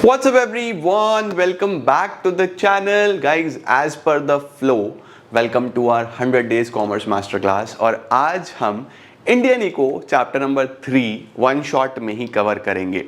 What's up everyone? Welcome back to the channel. Guys, as per the flow, welcome to our 100 days commerce masterclass और आज हम Indian eco chapter number 3 one shot में ही cover करेंगे।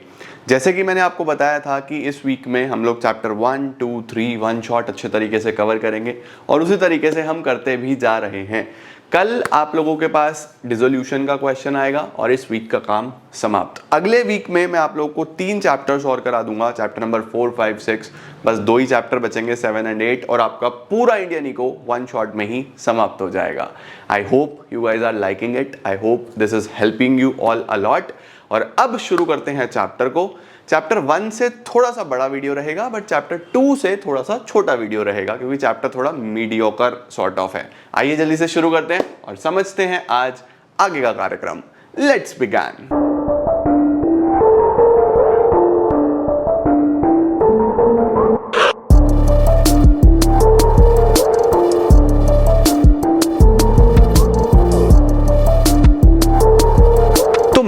जैसे कि मैंने आपको बताया था कि इस वीक में हम लोग चैप्टर 1, 2, 3 वन शॉट अच्छे तरीके से कवर करेंगे और उसी तरीके से हम करते भी जा रहे हैं। कल आप लोगों के पास डिसोल्यूशन का क्वेश्चन आएगा और इस वीक का काम समाप्त। अगले वीक में मैं आप लोगों को 3 चैप्टर्स और करा दूंगा, चैप्टर नंबर 4, 5, 6, बस 2 ही चैप्टर बचेंगे 7 एंड 8 और आपका पूरा इंडियन इको वन शॉट में ही समाप्त हो जाएगा। I hope you guys are liking it, I hope this is helping you all a lot. और अब शुरू करते हैं चैप्टर को। चैप्टर 1 से थोड़ा सा बड़ा वीडियो रहेगा बट चैप्टर 2 से थोड़ा सा छोटा वीडियो रहेगा क्योंकि चैप्टर थोड़ा मीडियोकर सॉर्ट ऑफ है। आइए जल्दी से शुरू करते हैं और समझते हैं आज आगे का कार्यक्रम। Let's begin.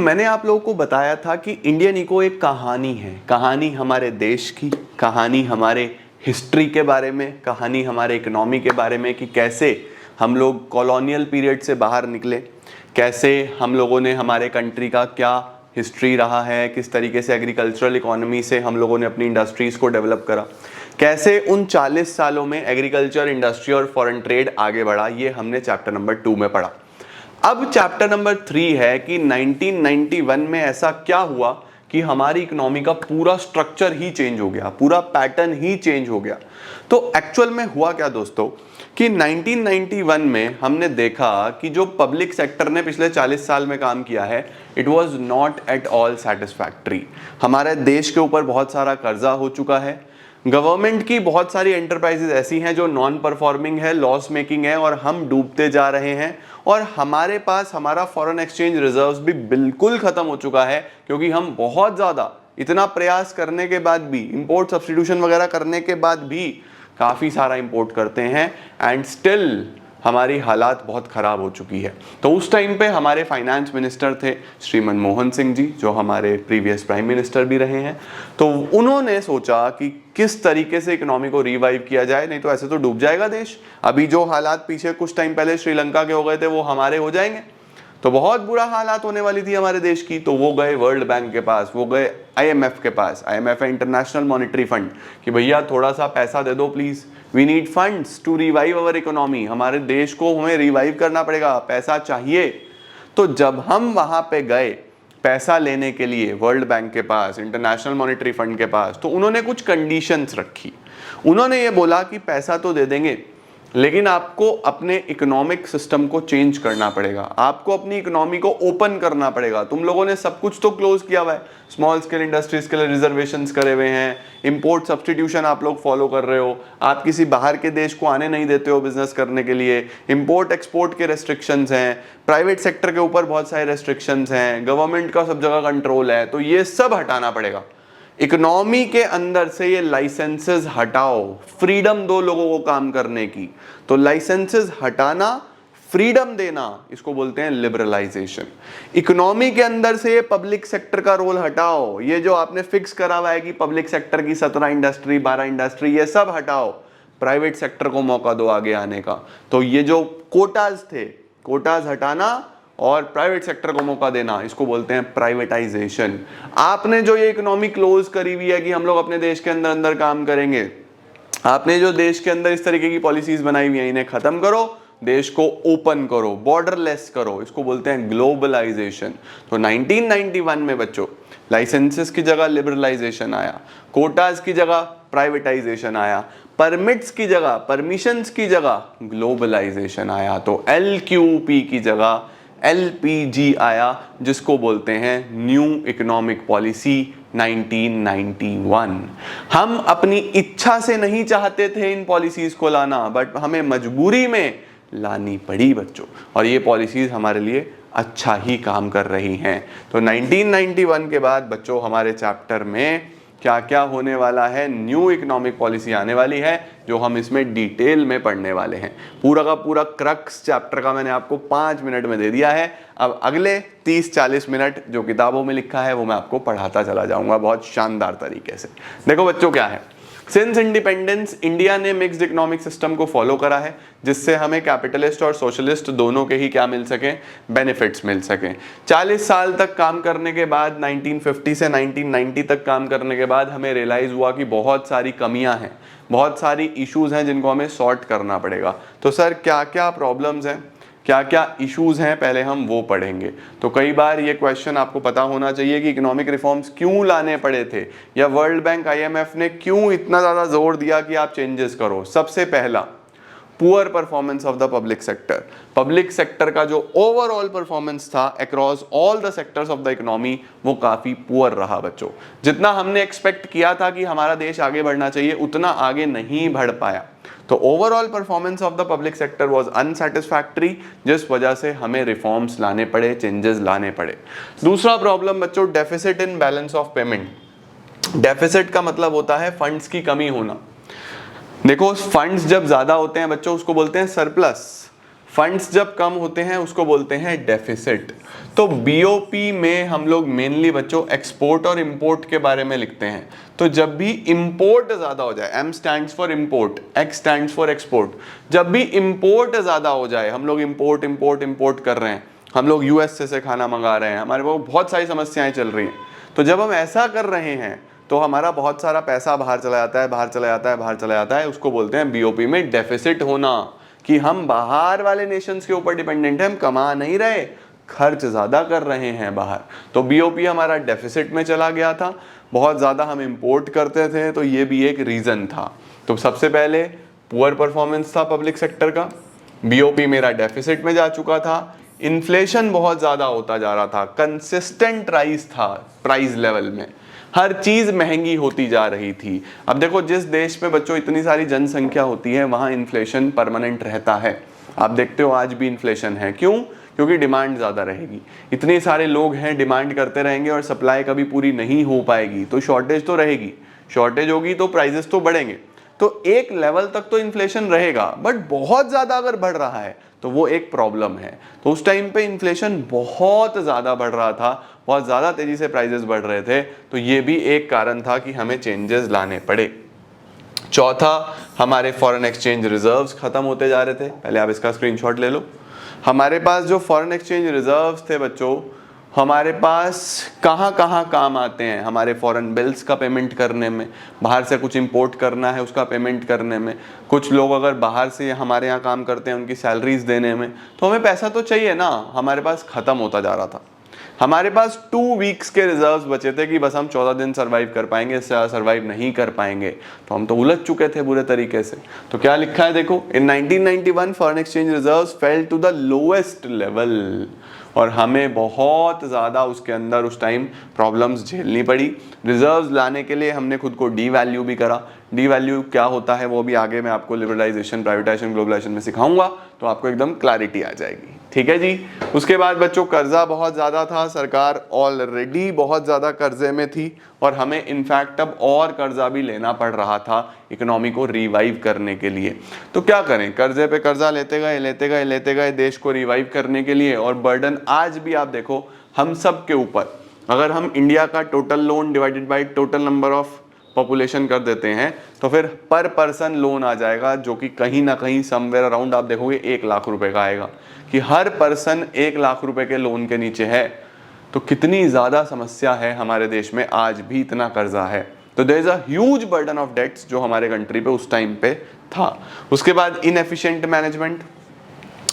मैंने आप लोगों को बताया था कि इंडियन इको एक कहानी है, कहानी हमारे देश की, कहानी हमारे हिस्ट्री के बारे में, कहानी हमारे इकोनॉमी के बारे में कि कैसे हम लोग कॉलोनियल पीरियड से बाहर निकले, कैसे हम लोगों ने हमारे कंट्री का क्या हिस्ट्री रहा है, किस तरीके से एग्रीकल्चरल इकोनॉमी से हम लोगों ने अपनी इंडस्ट्रीज़ को डेवलप करा, कैसे उन 40 सालों में एग्रीकल्चर, इंडस्ट्री और फॉरेन ट्रेड आगे बढ़ा। ये हमने चैप्टर नंबर 2 में पढ़ा। अब चैप्टर नंबर 3 है कि 1991 में ऐसा क्या हुआ कि हमारी इकोनॉमी का पूरा स्ट्रक्चर ही चेंज हो गया, पूरा पैटर्न ही चेंज हो गया। तो एक्चुअल में हुआ क्या दोस्तों कि 1991 में हमने देखा कि जो पब्लिक सेक्टर ने पिछले 40 साल में काम किया है, it was not at all satisfactory. हमारे देश के ऊपर बहुत सारा कर्जा हो चुका है, गवर्नमेंट की बहुत सारी एंटरप्राइजेज ऐसी हैं जो नॉन परफॉर्मिंग है, लॉस मेकिंग है और हम डूबते जा रहे हैं। और हमारे पास हमारा फॉरेन एक्सचेंज रिजर्व्स भी बिल्कुल खत्म हो चुका है क्योंकि हम बहुत ज़्यादा इतना प्रयास करने के बाद भी, इंपोर्ट सब्स्टिट्यूशन वगैरह करने के बाद भी काफ़ी सारा इंपोर्ट करते हैं एंड स्टिल हमारी हालात बहुत ख़राब हो चुकी है। तो उस टाइम पे हमारे फाइनेंस मिनिस्टर थे श्री मनमोहन सिंह जी, जो हमारे प्रीवियस प्राइम मिनिस्टर भी रहे हैं। तो उन्होंने सोचा कि किस तरीके से इकोनॉमी को रिवाइव किया जाए, नहीं तो ऐसे तो डूब जाएगा देश। अभी जो हालात पीछे कुछ टाइम पहले श्रीलंका के हो गए थे वो हमारे हो जाएंगे, तो बहुत बुरा हालात होने वाली थी हमारे देश की। तो वो गए वर्ल्ड बैंक के पास, वो गए IMF के पास, IMF है इंटरनेशनल मॉनेटरी फंड, कि भैया थोड़ा सा पैसा दे दो please, we need funds to revive our economy, हमारे देश को हमें रिवाइव करना पड़ेगा, पैसा चाहिए। तो जब हम वहां पे गए पैसा लेने के लिए वर्ल्ड बैंक के पास, इंटरनेशनल मॉनेटरी फंड के पास, तो उन्होंने कुछ कंडीशंस रखी। उन्होंने ये बोला कि पैसा तो दे देंगे लेकिन आपको अपने इकोनॉमिक सिस्टम को चेंज करना पड़ेगा, आपको अपनी इकोनॉमी को ओपन करना पड़ेगा। तुम लोगों ने सब कुछ तो क्लोज किया हुआ है, स्मॉल स्केल इंडस्ट्रीज के लिए रिजर्वेशंस करे हुए हैं, इंपोर्ट सब्स्टिट्यूशन आप लोग फॉलो कर रहे हो, आप किसी बाहर के देश को आने नहीं देते हो बिजनेस करने के लिए, इंपोर्ट एक्सपोर्ट के रेस्ट्रिक्शंस हैं, प्राइवेट सेक्टर के ऊपर बहुत सारे रेस्ट्रिक्शंस हैं, गवर्नमेंट का सब जगह कंट्रोल है। तो ये सब हटाना पड़ेगा। इकोनॉमी के अंदर से ये लाइसेंसेस हटाओ, फ्रीडम दो लोगों को काम करने की। तो लाइसेंसेस हटाना, फ्रीडम देना, इसको बोलते हैं लिबरलाइजेशन। इकोनॉमी के अंदर से ये पब्लिक सेक्टर का रोल हटाओ, ये जो आपने फिक्स करा हुआ है कि पब्लिक सेक्टर की 17 इंडस्ट्री, 12 इंडस्ट्री, ये सब हटाओ, प्राइवेट सेक्टर को मौका दो आगे आने का। तो ये जो कोटाज थे, कोटाज हटाना और प्राइवेट सेक्टर को मौका देना, इसको बोलते हैं प्राइवेटाइजेशन। आपने जो ये इकोनॉमी क्लोज करी हुई है कि हम लोग अपने देश के अंदर अंदर काम करेंगे, आपने जो देश के अंदर इस तरीके की पॉलिसीज बनाई हुई है, इन्हें खत्म करो, देश को ओपन करो, बॉर्डरलेस करो, इसको बोलते हैं ग्लोबलाइजेशन। तो 1991 में बच्चों लाइसेंसेस की जगह लिबरलाइजेशन आया, कोटाज की जगह प्राइवेटाइजेशन आया, परमिट्स की जगह, परमिशंस की जगह ग्लोबलाइजेशन आया। तो LQP की जगह LPG आया, जिसको बोलते हैं न्यू इकोनॉमिक पॉलिसी 1991। हम अपनी इच्छा से नहीं चाहते थे इन पॉलिसीज को लाना, बट हमें मजबूरी में लानी पड़ी बच्चों, और ये पॉलिसीज हमारे लिए अच्छा ही काम कर रही हैं। तो 1991 के बाद बच्चों हमारे चैप्टर में क्या क्या होने वाला है, न्यू इकोनॉमिक पॉलिसी आने वाली है जो हम इसमें डिटेल में पढ़ने वाले हैं। पूरा का पूरा क्रक्स चैप्टर का मैंने आपको 5 मिनट में दे दिया है। अब अगले 30-40 मिनट जो किताबों में लिखा है वो मैं आपको पढ़ाता चला जाऊंगा बहुत शानदार तरीके से। देखो बच्चों क्या है, सिंस इंडिपेंडेंस इंडिया ने मिक्स्ड इकोनॉमिक सिस्टम को फॉलो करा है, जिससे हमें कैपिटलिस्ट और सोशलिस्ट दोनों के ही क्या मिल सके, बेनिफिट्स मिल सके। 40 साल तक काम करने के बाद, 1950 से 1990 तक काम करने के बाद हमें रियलाइज हुआ कि बहुत सारी कमियां हैं, बहुत सारी इश्यूज हैं जिनको हमें सॉर्ट करना पड़ेगा। तो सर क्या क्या प्रॉब्लम्स हैं, क्या क्या इश्यूज हैं, पहले हम वो पढ़ेंगे। तो कई बार ये क्वेश्चन आपको पता होना चाहिए कि इकोनॉमिक रिफॉर्म्स क्यों लाने पड़े थे, या वर्ल्ड बैंक IMF ने क्यों इतना ज़्यादा जोर दिया कि आप चेंजेस करो। सबसे पहला, poor performance of the public sector. Public sector का जो ओवरऑल परफॉर्मेंस था across all the sectors of the economy वो काफ़ी पुअर रहा बच्चों। जितना हमने एक्सपेक्ट किया था कि हमारा देश आगे बढ़ना चाहिए उतना आगे नहीं बढ़ पाया। तो overall performance of the public sector was unsatisfactory, जिस वजह से हमें रिफॉर्म्स लाने पड़े, चेंजेस लाने पड़े। दूसरा प्रॉब्लम बच्चों, deficit in balance of payment. Deficit का मतलब होता है फंड्स की कमी होना। देखो फंड्स जब ज्यादा होते हैं बच्चों उसको बोलते हैं सरप्लस, फंड्स जब कम होते हैं उसको बोलते हैं डेफिसिट। तो बीओपी में हम लोग मेनली बच्चों एक्सपोर्ट और इंपोर्ट के बारे में लिखते हैं। तो जब भी इंपोर्ट ज्यादा हो जाए, M stands for import, X stands for export, जब भी इंपोर्ट ज्यादा हो जाए, हम लोग इंपोर्ट इंपोर्ट इंपोर्ट कर रहे हैं, हम लोग यूएस से खाना मंगा रहे हैं, हमारे पास बहुत सारी समस्याएं चल रही हैं, तो जब हम ऐसा कर रहे हैं तो हमारा बहुत सारा पैसा बाहर चला जाता है, बाहर चला जाता है, बाहर चला जाता है। उसको बोलते हैं बीओपी में डेफिसिट होना, कि हम बाहर वाले नेशंस के ऊपर डिपेंडेंट हैं, हम कमा नहीं रहे, खर्च ज़्यादा कर रहे हैं बाहर। तो बीओपी हमारा डेफिसिट में चला गया था, बहुत ज़्यादा हम इंपोर्ट करते थे, तो ये भी एक रीज़न था। तो सबसे पहले पुअर परफॉर्मेंस था पब्लिक सेक्टर का, बीओपी मेरा डेफिसिट में जा चुका था, इन्फ्लेशन बहुत ज़्यादा होता जा रहा था, कंसिस्टेंट राइज था प्राइस लेवल में, हर चीज महंगी होती जा रही थी। अब देखो जिस देश में बच्चों इतनी सारी जनसंख्या होती है वहां इन्फ्लेशन परमानेंट रहता है। आप देखते हो आज भी इन्फ्लेशन है, क्यों? क्योंकि डिमांड ज्यादा रहेगी, इतने सारे लोग हैं, डिमांड करते रहेंगे और सप्लाई कभी पूरी नहीं हो पाएगी, तो शॉर्टेज तो रहेगी, शॉर्टेज होगी तो प्राइसेस तो बढ़ेंगे। तो एक लेवल तक तो इन्फ्लेशन रहेगा, बट बहुत ज्यादा अगर बढ़ रहा है तो वो एक प्रॉब्लम है। तो उस टाइम पे इन्फ्लेशन बहुत ज़्यादा बढ़ रहा था, बहुत ज़्यादा तेज़ी से प्राइसेस बढ़ रहे थे, तो ये भी एक कारण था कि हमें चेंजेस लाने पड़े। चौथा, हमारे फॉरेन एक्सचेंज रिजर्व्स खत्म होते जा रहे थे। पहले आप इसका स्क्रीनशॉट ले लो। हमारे पास जो फॉरेन एक्सचेंज रिजर्व्स थे बच्चों, हमारे पास कहाँ कहाँ काम आते हैं, हमारे फॉरेन बिल्स का पेमेंट करने में, बाहर से कुछ इंपोर्ट करना है उसका पेमेंट करने में, कुछ लोग अगर बाहर से हमारे यहाँ काम करते हैं उनकी सैलरीज देने में, तो हमें पैसा तो चाहिए ना, हमारे पास ख़त्म होता जा रहा था। हमारे पास 2 वीक्स के रिजर्व्स बचे थे कि बस हम 14 दिन सर्वाइव कर पाएंगे, इससे ज़्यादा सर्वाइव नहीं कर पाएंगे, तो हम तो उलझ चुके थे बुरे तरीके से। तो क्या लिखा है देखो, in 1991 foreign exchange reserves fell to the lowest level, और हमें बहुत ज़्यादा उसके अंदर उस टाइम प्रॉब्लम्स झेलनी पड़ी। रिजर्व्स लाने के लिए हमने खुद को डीवैल्यू भी करा। डीवैल्यू क्या होता है वो भी आगे मैं आपको लिबरलाइजेशन, प्राइवेटाइजेशन, ग्लोबलाइजेशन में सिखाऊंगा, तो आपको एकदम क्लैरिटी आ जाएगी। ठीक है जी। उसके बाद बच्चों कर्जा बहुत ज़्यादा था, सरकार ऑलरेडी बहुत ज़्यादा कर्जे में थी और हमें इनफैक्ट अब और कर्जा भी लेना पड़ रहा था इकोनॉमी को रिवाइव करने के लिए। तो क्या करें, कर्जे पे कर्जा लेते गए लेते गए लेते गए देश को रिवाइव करने के लिए, और बर्डन आज भी आप देखो हम सब के ऊपर, अगर हम इंडिया का total loan divided by total number of population कर देते हैं तो फिर पर पर्सन लोन आ जाएगा जो कि कहीं ना कहीं समवेयर अराउंड आप देखोगे 1 लाख रुपए का आएगा, कि हर पर्सन 1 लाख रुपए के लोन के नीचे है। तो कितनी ज़्यादा समस्या है हमारे देश में, आज भी इतना कर्जा है। तो there is a huge burden of debts जो हमारे कंट्री पे उस टाइम पे था। उसके बाद इनएफिशिएंट मैनेजमेंट,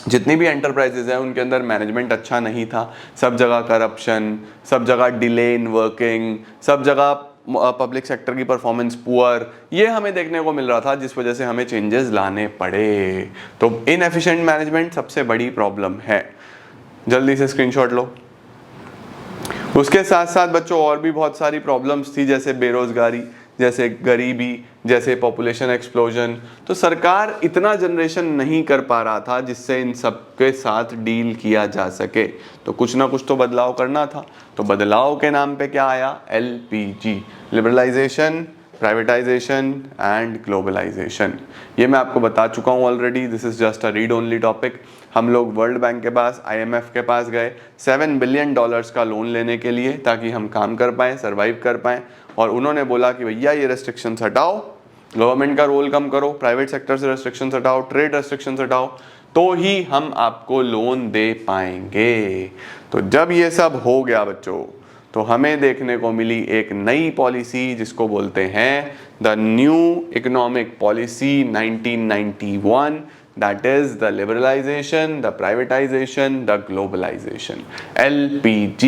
जितनी भी एंटरप्राइजेज है उनके अंदर मैनेजमेंट अच्छा नहीं था, सब जगह करप्शन, सब जगह डिले इन वर्किंग, सब जगह पब्लिक सेक्टर की परफॉर्मेंस पुअर, ये हमें देखने को मिल रहा था, जिस वजह से हमें चेंजेस लाने पड़े। तो इनएफिशिएंट मैनेजमेंट सबसे बड़ी प्रॉब्लम है। जल्दी से स्क्रीनशॉट लो। उसके साथ साथ बच्चों और भी बहुत सारी प्रॉब्लम्स थी, जैसे बेरोजगारी, जैसे गरीबी, जैसे पॉपुलेशन एक्सप्लोजन। तो सरकार इतना जनरेशन नहीं कर पा रहा था जिससे इन सब के साथ डील किया जा सके, तो कुछ ना कुछ तो बदलाव करना था। तो बदलाव के नाम पे क्या आया? LPG, liberalisation, privatisation and globalisation. ये मैं आपको बता चुका हूँ already, this is just a read only topic. हम लोग वर्ल्ड बैंक के पास, IMF के पास गए $7 बिलियन का लोन लेने के लिए, ताकि हम काम कर पाएँ, सर्वाइव कर पाएँ। और उन्होंने बोला कि भैया ये रेस्ट्रिक्शंस हटाओ, गवर्नमेंट का रोल कम करो, प्राइवेट सेक्टर से रेस्ट्रिक्शंस हटाओ, ट्रेड रेस्ट्रिक्शंस हटाओ, तो ही हम आपको लोन दे पाएंगे। तो जब ये सब हो गया बच्चों, तो हमें देखने को मिली एक नई पॉलिसी जिसको बोलते हैं the new economic policy 1991, that is the liberalisation, the privatisation, the globalisation. LPG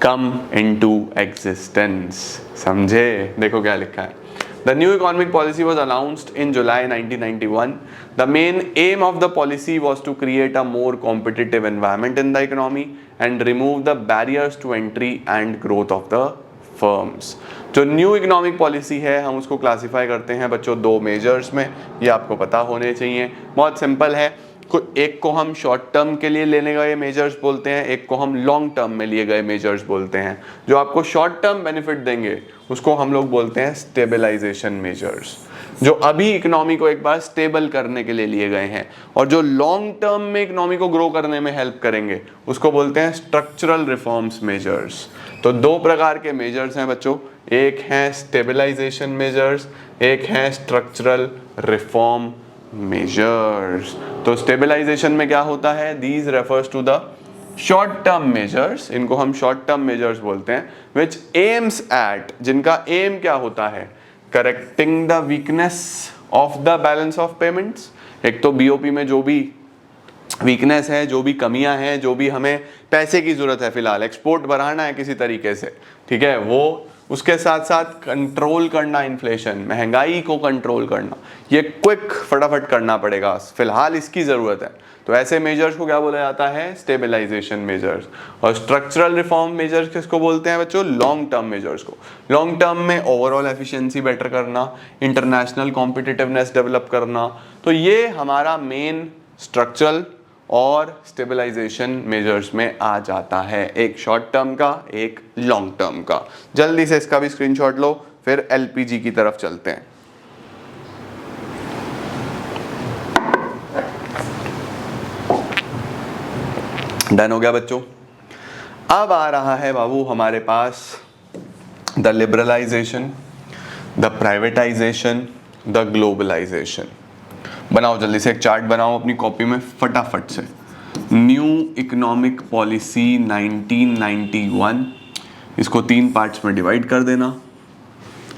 come into existence. समझे? देखो क्या लिखा है। The new economic policy was announced in July 1991. The main aim of the policy was to create a more competitive environment in the economy and remove the barriers to entry and growth of the firms. जो new economic policy है हम उसको classify करते हैं बच्चों दो measures में, ये आपको पता होने चाहिए। बहुत सिंपल है, एक को हम शॉर्ट टर्म के लिए लेने गए मेजर्स बोलते हैं, एक को हम लॉन्ग टर्म में लिए गए मेजर्स बोलते हैं। जो आपको शॉर्ट टर्म बेनिफिट देंगे उसको हम लोग बोलते हैं स्टेबलाइजेशन मेजर्स, जो अभी इकोनॉमी को एक बार स्टेबल करने के लिए लिए गए हैं। और जो लॉन्ग टर्म में इकोनॉमी को ग्रो करने में हेल्प करेंगे उसको बोलते हैं स्ट्रक्चरल रिफॉर्म्स मेजर्स। तो दो प्रकार के मेजर्स हैं बच्चों, एक है स्टेबलाइजेशन मेजर्स, एक है स्ट्रक्चरल रिफॉर्म मेजर्स। तो स्टेबलाइजेशन में क्या होता है? These refers to the short term measures, इनको हम शॉर्ट टर्म मेजर्स बोलते हैं, विच एम्स एट, जिनका एम क्या होता है? Correcting the weakness of the balance of payments. एक तो BOP में जो भी वीकनेस है, जो भी कमियां हैं, जो भी हमें पैसे की जरूरत है, फिलहाल एक्सपोर्ट बढ़ाना है किसी तरीके से, ठीक है, वो उसके साथ साथ कंट्रोल करना, इन्फ्लेशन, महंगाई को कंट्रोल करना, ये क्विक फटाफट करना पड़ेगा, फिलहाल इसकी ज़रूरत है। तो ऐसे मेजर्स को क्या बोला जाता है? Stabilisation measures. और स्ट्रक्चरल रिफॉर्म मेजर्स किसको बोलते हैं बच्चों? लॉन्ग टर्म मेजर्स को। लॉन्ग टर्म में ओवरऑल एफिशिएंसी बेटर करना, इंटरनेशनल कॉम्पिटिटिवनेस डेवलप करना। तो ये हमारा मेन स्ट्रक्चरल और स्टेबलाइजेशन मेजर्स में आ जाता है, एक शॉर्ट टर्म का, एक लॉन्ग टर्म का। जल्दी से इसका भी स्क्रीनशॉट लो, फिर LPG की तरफ चलते हैं। डन हो गया बच्चों? अब आ रहा है बाबू हमारे पास the liberalisation, the privatisation, the globalisation. बनाओ जल्दी से एक चार्ट बनाओ अपनी कॉपी में फटाफट से। न्यू इकोनॉमिक पॉलिसी 1991, इसको 3 पार्ट्स में डिवाइड कर देना।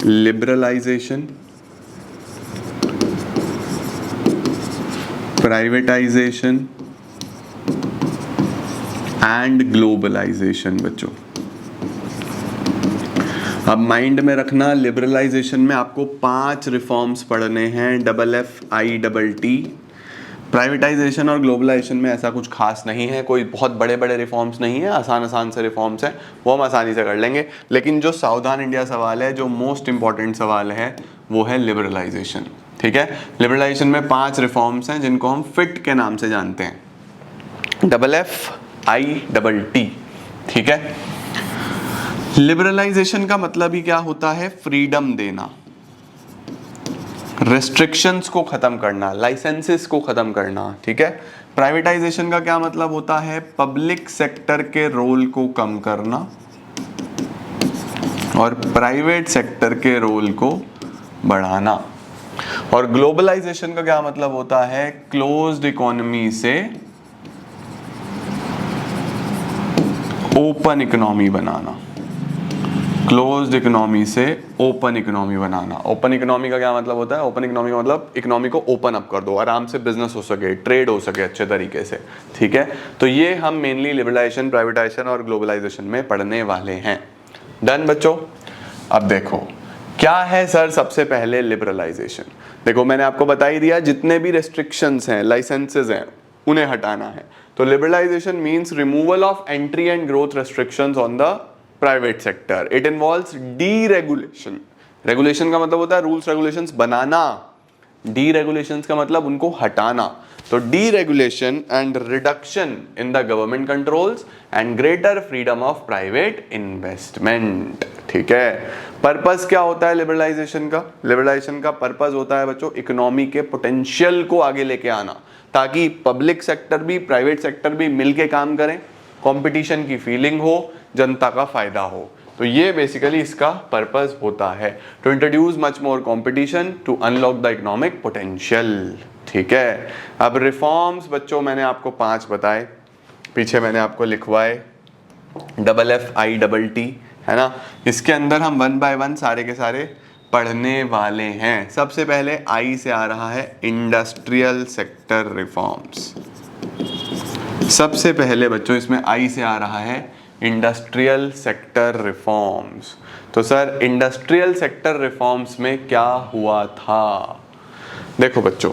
लिबरलाइजेशन, प्राइवेटाइजेशन एंड ग्लोबलाइजेशन बच्चों। अब माइंड में रखना, लिबरलाइजेशन में आपको 5 रिफॉर्म्स पढ़ने हैं, FFITT। प्राइवेटाइजेशन और ग्लोबलाइजेशन में ऐसा कुछ खास नहीं है, कोई बहुत बड़े बड़े रिफॉर्म्स नहीं है, आसान आसान से रिफॉर्म्स हैं, वो हम आसानी से कर लेंगे। लेकिन जो सावधान इंडिया सवाल है, जो मोस्ट इंपॉर्टेंट सवाल है, वो है लिबरलाइजेशन। ठीक है, लिबरलाइजेशन में 5 रिफॉर्म्स हैं जिनको हम फिट के नाम से जानते हैं, FFITT। ठीक है, लिबरलाइजेशन का मतलब ही क्या होता है? फ्रीडम देना, रेस्ट्रिक्शंस को खत्म करना, लाइसेंसेस को खत्म करना। ठीक है, प्राइवेटाइजेशन का क्या मतलब होता है? पब्लिक सेक्टर के रोल को कम करना और प्राइवेट सेक्टर के रोल को बढ़ाना। और ग्लोबलाइजेशन का क्या मतलब होता है? क्लोज्ड इकोनॉमी से ओपन इकोनॉमी बनाना, क्लोज्ड इकोनॉमी से ओपन इकोनॉमी बनाना। ओपन इकोनॉमी का क्या मतलब होता है? ओपन इकोनॉमी का मतलब इकोनॉमी को ओपन अप कर दो, आराम से बिजनेस हो सके, ट्रेड हो सके अच्छे तरीके से। ठीक है, तो ये हम मेनली लिबरलाइजेशन, प्राइवेटाइजेशन और ग्लोबलाइजेशन में पढ़ने वाले हैं। डन बच्चों? अब देखो क्या है सर सबसे पहले लिबरलाइजेशन। देखो मैंने आपको बता ही दिया, जितने भी रेस्ट्रिक्शंस हैं, लाइसेंसेज हैं, उन्हें हटाना है। तो liberalisation means removal of entry and growth restrictions on the private sector. It involves deregulation, regulation का मतलब होता है रूल्स रेगुलेशंस बनाना, डी रेगुलेशंस का मतलब उनको हटाना। तो deregulation and reduction in the government controls and greater freedom of private investment. ठीक है, पर्पस क्या होता है लिबरलाइजेशन का? लिबरलाइजेशन का पर्पस होता है बच्चों इकोनॉमी के पोटेंशियल को आगे लेके आना, ताकि पब्लिक सेक्टर भी प्राइवेट सेक्टर भी मिलके काम करें, कंपटीशन की फीलिंग हो, जनता का फायदा हो। तो ये बेसिकली इसका पर्पस होता है, to introduce much more competition to unlock the economic potential. ठीक है, अब रिफॉर्म्स बच्चों मैंने आपको 5 बताए, पीछे मैंने आपको लिखवाए FFITT, है ना। इसके अंदर हम 1 बाय 1 सारे के सारे पढ़ने वाले हैं। सबसे पहले आई से आ रहा है इंडस्ट्रियल सेक्टर रिफॉर्म्स। सबसे पहले बच्चों इसमें आई से आ रहा है इंडस्ट्रियल सेक्टर रिफॉर्म्स। तो सर इंडस्ट्रियल सेक्टर रिफॉर्म्स में क्या हुआ था? देखो बच्चों,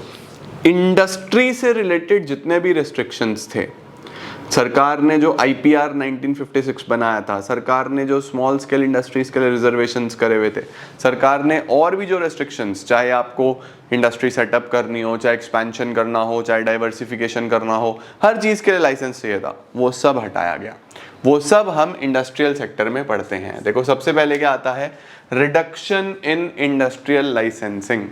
इंडस्ट्री से रिलेटेड जितने भी रेस्ट्रिक्शंस थे, सरकार ने जो IPR 1956 बनाया था, सरकार ने जो स्मॉल स्केल इंडस्ट्रीज के लिए रिजर्वेशंस करे हुए थे, सरकार ने और भी जो रेस्ट्रिक्शंस, चाहे आपको इंडस्ट्री सेटअप करनी हो, चाहे एक्सपेंशन करना हो, चाहे डाइवर्सिफिकेशन करना हो, हर चीज़ के लिए लाइसेंस चाहिए था, वो सब हटाया गया। वो सब हम इंडस्ट्रियल सेक्टर में पढ़ते हैं। देखो सबसे पहले क्या आता है, reduction in industrial licensing.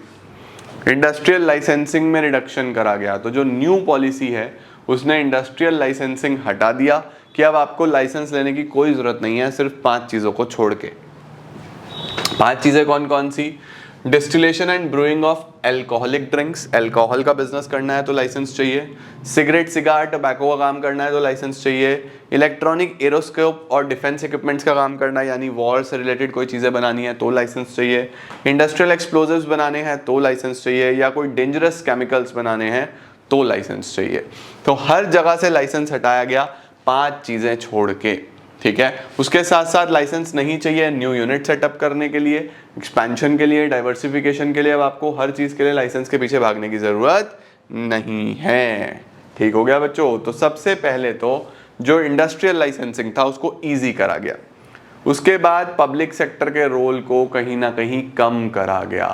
Industrial licensing में रिडक्शन करा गया। तो जो न्यू पॉलिसी है उसने इंडस्ट्रियल लाइसेंसिंग हटा दिया कि अब आपको लाइसेंस लेने की कोई जरूरत नहीं है, सिर्फ 5 चीजों को छोड़ के। 5 चीजें कौन कौन सी? Distillation and brewing of alcoholic drinks, alcohol का बिजनेस करना है तो लाइसेंस चाहिए। सिगरेट, सिगार, टबैको का काम करना है तो लाइसेंस चाहिए। इलेक्ट्रॉनिक, एरोस्कोप और डिफेंस इक्विपमेंट्स का काम करना है, यानी वॉर से रिलेटेड कोई चीजें बनानी है तो लाइसेंस चाहिए। इंडस्ट्रियल एक्सप्लोजिव्स बनाने हैं तो लाइसेंस चाहिए, या कोई डेंजरस केमिकल्स बनाने हैं तो लाइसेंस चाहिए। तो हर जगह से लाइसेंस हटाया गया 5 चीजें छोड़ के। ठीक है, उसके साथ साथ लाइसेंस नहीं चाहिए न्यू यूनिट सेटअप करने के लिए, एक्सपेंशन के लिए, डाइवर्सिफिकेशन के लिए। अब आपको हर चीज के लिए लाइसेंस के पीछे भागने की जरूरत नहीं है। ठीक हो गया बच्चों। तो सबसे पहले तो जो इंडस्ट्रियल लाइसेंसिंग था उसको ईजी करा गया। उसके बाद पब्लिक सेक्टर के रोल को कहीं ना कहीं कम करा गया।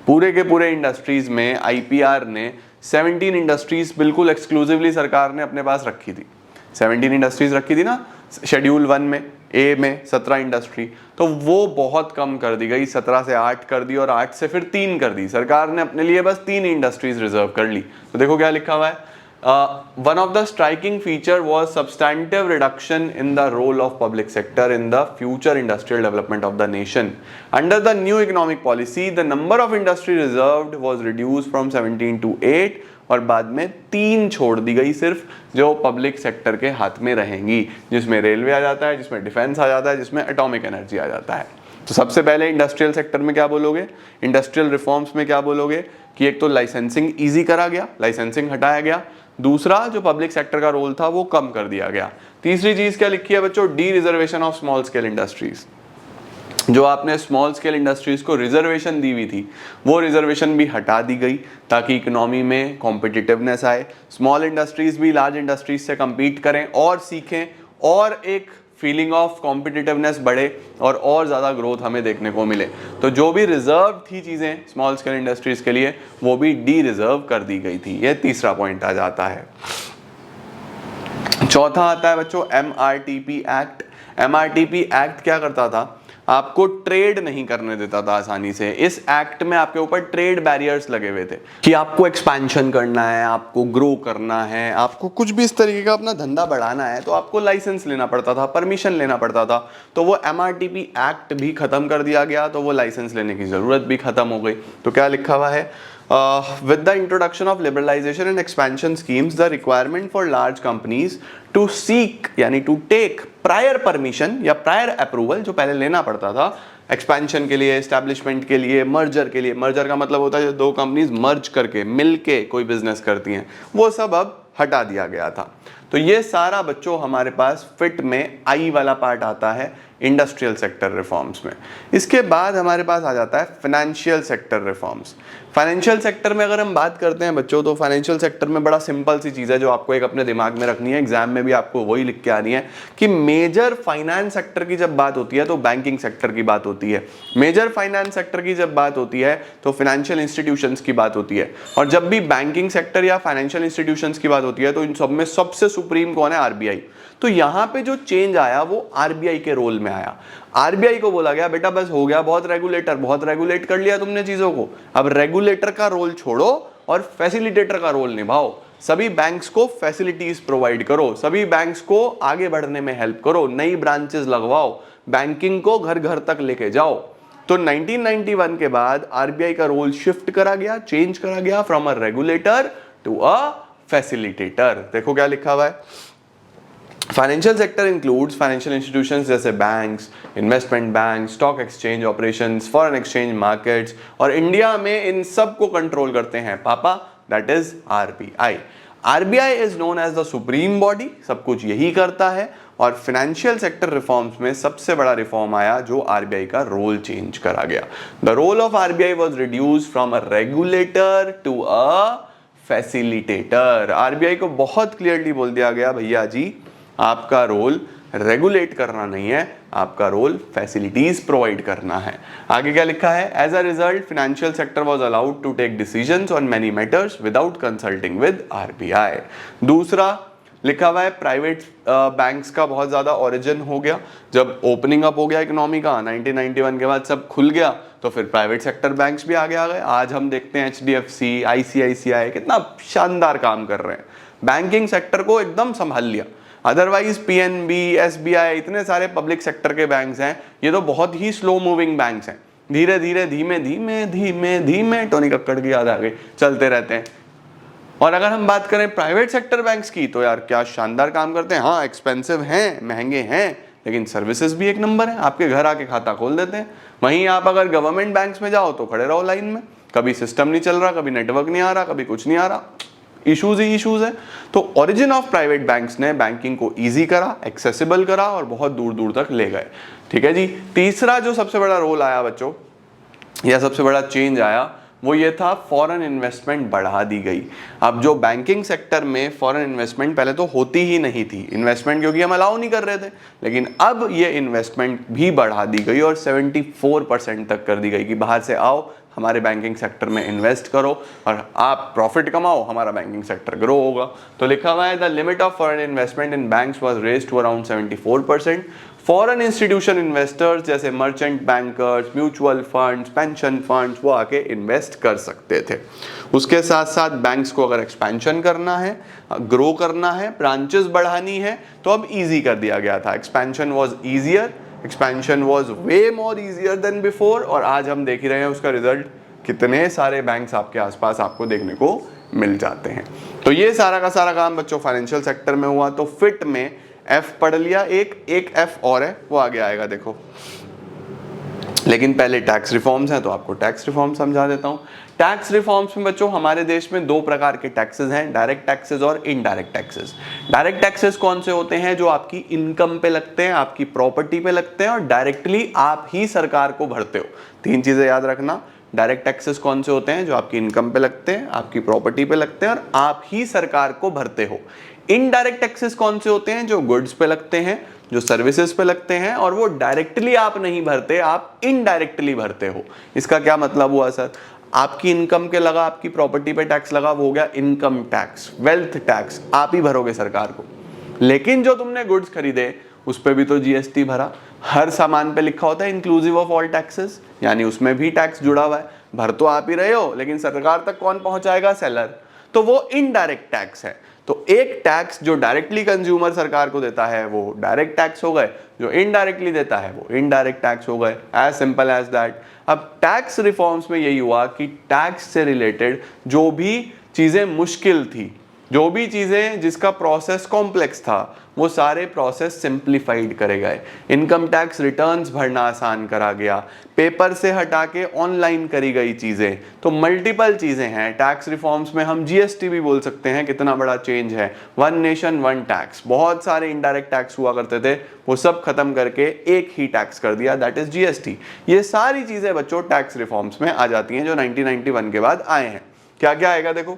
पूरे के पूरे इंडस्ट्रीज में IPR ने 17 इंडस्ट्रीज बिल्कुल एक्सक्लूसिवली सरकार ने अपने पास रखी थी। 17 इंडस्ट्रीज रखी थी ना शेड्यूल 1 में, ए में 17 इंडस्ट्री, तो वो बहुत कम कर दी गई, 17 से 8 कर दी और 8 से फिर 3 कर दी। सरकार ने अपने लिए बस 3 इंडस्ट्रीज रिजर्व कर ली। तो देखो क्या लिखा हुआ है, one of the striking feature was substantive reduction in the role of public sector in the future industrial development of the nation. Under the new economic policy, the number of industry reserved was reduced from 17 to 8 और बाद में 3 छोड़ दी गई सिर्फ, जो public sector के हाथ में रहेंगी, जिसमें रेलवे आ जाता है, जिसमें डिफेंस आ जाता है, जिसमें एटॉमिक एनर्जी आ जाता है। तो सबसे पहले इंडस्ट्रियल सेक्टर में क्या बोलोगे, इंडस्ट्रियल रिफॉर्म्स में क्या बोलोगे कि एक तो लाइसेंसिंग ईजी करा गया, लाइसेंसिंग हटाया गया। दूसरा, जो पब्लिक सेक्टर का रोल था वो कम कर दिया गया। तीसरी चीज क्या लिखी है बच्चों, D reservation of small scale industries. जो आपने स्मॉल स्केल इंडस्ट्रीज को रिजर्वेशन दी हुई थी, वो रिजर्वेशन भी हटा दी गई ताकि इकोनॉमी में कॉम्पिटिटिवनेस आए, स्मॉल इंडस्ट्रीज भी लार्ज इंडस्ट्रीज से compete करें और सीखें, और एक फीलिंग ऑफ कॉम्पिटिटिवनेस बढ़े और ज़्यादा ग्रोथ हमें देखने को मिले। तो जो भी रिजर्व थी चीज़ें स्मॉल स्केल इंडस्ट्रीज के लिए, वो भी डी रिजर्व कर दी गई थी। ये तीसरा पॉइंट आ जाता है। चौथा आता है बच्चों MRTP एक्ट। MRTP एक्ट क्या करता था, आपको ट्रेड नहीं करने देता था आसानी से। इस एक्ट में आपके ऊपर ट्रेड बैरियर्स लगे हुए थे कि आपको एक्सपेंशन करना है, आपको ग्रो करना है, आपको कुछ भी इस तरीके का अपना धंधा बढ़ाना है तो आपको लाइसेंस लेना पड़ता था, परमिशन लेना पड़ता था। तो वो MRTP एक्ट भी खत्म कर दिया गया, तो वो लाइसेंस लेने की जरूरत भी खत्म हो गई। तो क्या लिखा हुआ है, with the introduction of liberalization and expansion schemes, the requirement for large companies to seek यानी to take prior permission या prior approval, जो पहले लेना पड़ता था एक्सपेंशन के लिए, एस्टैब्लिशमेंट के लिए, मर्जर के लिए। मर्जर का मतलब होता है जो 2 कंपनीज मर्ज करके मिलके कोई बिजनेस करती हैं, वो सब अब हटा दिया गया था। तो ये सारा बच्चों हमारे पास फिट में आई वाला पार्ट आता है, इंडस्ट्रियल सेक्टर रिफॉर्म्स में। इसके बाद हमारे पास आ जाता है financial sector reforms. Financial sector में अगर हम बात करते हैं बच्चों, तो फाइनेंशियल सेक्टर में बड़ा सिंपल सी चीज़ है जो आपको एक अपने दिमाग में रखनी है, एग्जाम में भी आपको वही लिख के आनी है कि मेजर फाइनेंस सेक्टर की जब बात होती है तो बैंकिंग सेक्टर की बात होती है, मेजर फाइनेंस सेक्टर की जब बात होती है तो फाइनेंशियल इंस्टीट्यूशंस की बात होती है, और जब भी बैंकिंग सेक्टर या फाइनेंशियल इंस्टीट्यूशंस की बात होती है तो इन सब में सबसे सुप्रीम कौन है? आरबीआई। तो यहां पे जो चेंज आया वो आरबीआई के रोल में आया। आरबीआई को बोला गया बेटा बस हो गया, बहुत रेगुलेट कर लिया तुमने चीजों को, अब रेगुलेटर का रोल छोड़ो और फैसिलिटेटर का रोल निभाओ। सभी बैंक्स को फैसिलिटीज प्रोवाइड करो, सभी बैंक्स को आगे बढ़ने में हेल्प करो, नई ब्रांचेस लगवाओ, बैंकिंग को घर घर तक लेके जाओ। तो 1991 के बाद आरबीआई का रोल शिफ्ट करा गया, चेंज करा गया from a regulator to a facilitator. देखो क्या लिखा हुआ है, financial sector includes financial institutions जैसे banks, investment bank, stock exchange operations, foreign exchange markets, और इंडिया में इन सब को कंट्रोल करते हैं पापा, that is RBI. RBI is known as the supreme body, सब कुछ यही करता है। और फाइनेंशियल सेक्टर रिफॉर्म्स में सबसे बड़ा रिफॉर्म आया जो आरबीआई का रोल चेंज करा गया। The role of RBI was reduced from a regulator to a facilitator. RBI को बहुत क्लियरली बोल दिया गया भैया जी आपका रोल रेगुलेट करना नहीं है, आपका रोल फैसिलिटीज प्रोवाइड करना है। आगे क्या लिखा है, as a result financial sector was allowed to take decisions on many matters without consulting with RBI. दूसरा लिखा हुआ है प्राइवेट बैंक्स का बहुत ज्यादा ओरिजिन हो गया, जब ओपनिंग अप हो गया इकोनॉमी का 1991 के बाद सब खुल गया तो फिर प्राइवेट सेक्टर बैंक्स भी आगे आ गए। आज हम देखते हैं एचडीएफसी, आईसीआईसीआई कितना शानदार काम कर रहे हैं, बैंकिंग सेक्टर को एकदम संभाल लिया। अदरवाइज पीएनबी, एसबीआई, इतने सारे पब्लिक सेक्टर के बैंक्स हैं, ये तो बहुत ही स्लो मूविंग बैंक्स हैं, धीरे धीरे धीमे धीमे धीमे धीमे टोनी कक्कड़ की याद आ गई चलते रहते हैं। और अगर हम बात करें प्राइवेट सेक्टर बैंक्स की तो यार क्या शानदार काम करते हैं। हाँ एक्सपेंसिव हैं, महंगे हैं, लेकिन सर्विसेज भी एक नंबर है, आपके घर आके खाता खोल देते हैं। वहीं आप अगर गवर्नमेंट बैंक्स में जाओ तो खड़े रहो लाइन में, कभी सिस्टम नहीं चल रहा, कभी नेटवर्क नहीं आ रहा, कभी कुछ नहीं आ रहा, इश्यूज ही इश्यूज है। तो ओरिजिन ऑफ प्राइवेट बैंक्स ने बैंकिंग को इजी करा, एक्सेसिबल करा और बहुत दूर दूर तक ले गए। ठीक है जी। तीसरा जो सबसे बड़ा रोल आया बच्चों, या सबसे बड़ा चेंज आया, वो ये था फॉरेन इन्वेस्टमेंट बढ़ा दी गई। अब जो बैंकिंग सेक्टर में फॉरेन इन्वेस्टमेंट पहले तो होती ही नहीं थी, इन्वेस्टमेंट क्योंकि हम अलाउ नहीं कर रहे थे, लेकिन अब ये इन्वेस्टमेंट भी बढ़ा दी गई और 74% तक कर दी गई कि बाहर से आओ, हमारे बैंकिंग सेक्टर में इन्वेस्ट करो और आप प्रॉफिट कमाओ, हमारा बैंकिंग सेक्टर ग्रो होगा। तो लिखा हुआ है the limit of foreign investment in banks was raised to around 74%। Foreign institution investors जैसे merchant bankers, mutual funds, pension funds, वो आके इन्वेस्ट कर सकते थे। उसके साथ साथ बैंक्स को अगर एक्सपेंशन करना है, ग्रो करना है, ब्रांचेस बढ़ानी है, तो अब इजी कर दिया गया था। Expansion was easier, expansion was way more easier than before, और आज हम देख ही रहे हैं उसका रिजल्ट, कितने सारे बैंक्स आपके आसपास आपको देखने को मिल जाते हैं। तो ये सारा का सारा काम बच्चों फाइनेंशियल सेक्टर में हुआ। तो फिट में एफ पढ़ लिया, एक एफ और है वो आगे आएगा देखो, लेकिन पहले टैक्स रिफॉर्म्स हैं तो आपको टैक्स रिफॉर्म समझा देता हूं। टैक्स रिफॉर्म्स में बच्चों हमारे देश में दो प्रकार के टैक्सेस हैं, डायरेक्ट टैक्सेस और इनडायरेक्ट टैक्सेस। डायरेक्ट टैक्सेस कौन से होते हैं? जो आपकी इनकम पे लगते हैं, आपकी प्रॉपर्टी पे लगते हैं और डायरेक्टली आप ही सरकार को भरते हो। तीन चीजें याद रखना, डायरेक्ट टैक्सेस कौन से होते हैं? जो आपकी इनकम पे लगते हैं, आपकी प्रॉपर्टी पे लगते हैं और आप ही सरकार को भरते हो। इनडायरेक्ट टैक्सेस कौन से होते हैं? जो गुड्स पे लगते हैं, जो सर्विसेज पे लगते हैं और वो डायरेक्टली आप नहीं भरते, आप इनडायरेक्टली भरते हो। इसका क्या मतलब हुआ सर? आपकी इनकम के लगा, आपकी प्रॉपर्टी पे टैक्स लगा, वो हो गया इनकम टैक्स, वेल्थ टैक्स, आप ही भरोगे सरकार को। लेकिन जो तुमने गुड्स खरीदे उस पे भी तो जीएसटी भरा, हर सामान पे लिखा होता है इंक्लूसिव ऑफ ऑल टैक्सेस, यानी उसमें भी टैक्स जुड़ा हुआ है। भर तो आप ही रहे हो, लेकिन सरकार तक कौन पहुंचाएगा? सेलर। तो वो इनडायरेक्ट टैक्स है। तो एक टैक्स जो डायरेक्टली कंज्यूमर सरकार को देता है वो डायरेक्ट टैक्स हो गए, जो इनडायरेक्टली देता है वो इनडायरेक्ट टैक्स हो गए। As simple as that. अब टैक्स रिफॉर्म्स में यही हुआ कि टैक्स से रिलेटेड जो भी चीजें मुश्किल थी जो भी चीजें जिसका प्रोसेस कॉम्प्लेक्स था वो सारे प्रोसेस सिंप्लीफाइड करे गए। इनकम टैक्स रिटर्न्स भरना आसान करा गया, पेपर से हटा के ऑनलाइन करी गई चीजें। तो मल्टीपल चीजें हैं टैक्स रिफॉर्म्स में। हम जीएसटी भी बोल सकते हैं, कितना बड़ा चेंज है। वन नेशन वन टैक्स, बहुत सारे इनडायरेक्ट टैक्स हुआ करते थे, वो सब खत्म करके एक ही टैक्स कर दिया, दैट इज जीएसटी। ये सारी चीजें बच्चों टैक्स रिफॉर्म्स में आ जाती हैं जो 1991 के बाद आए हैं। क्या क्या आएगा देखो,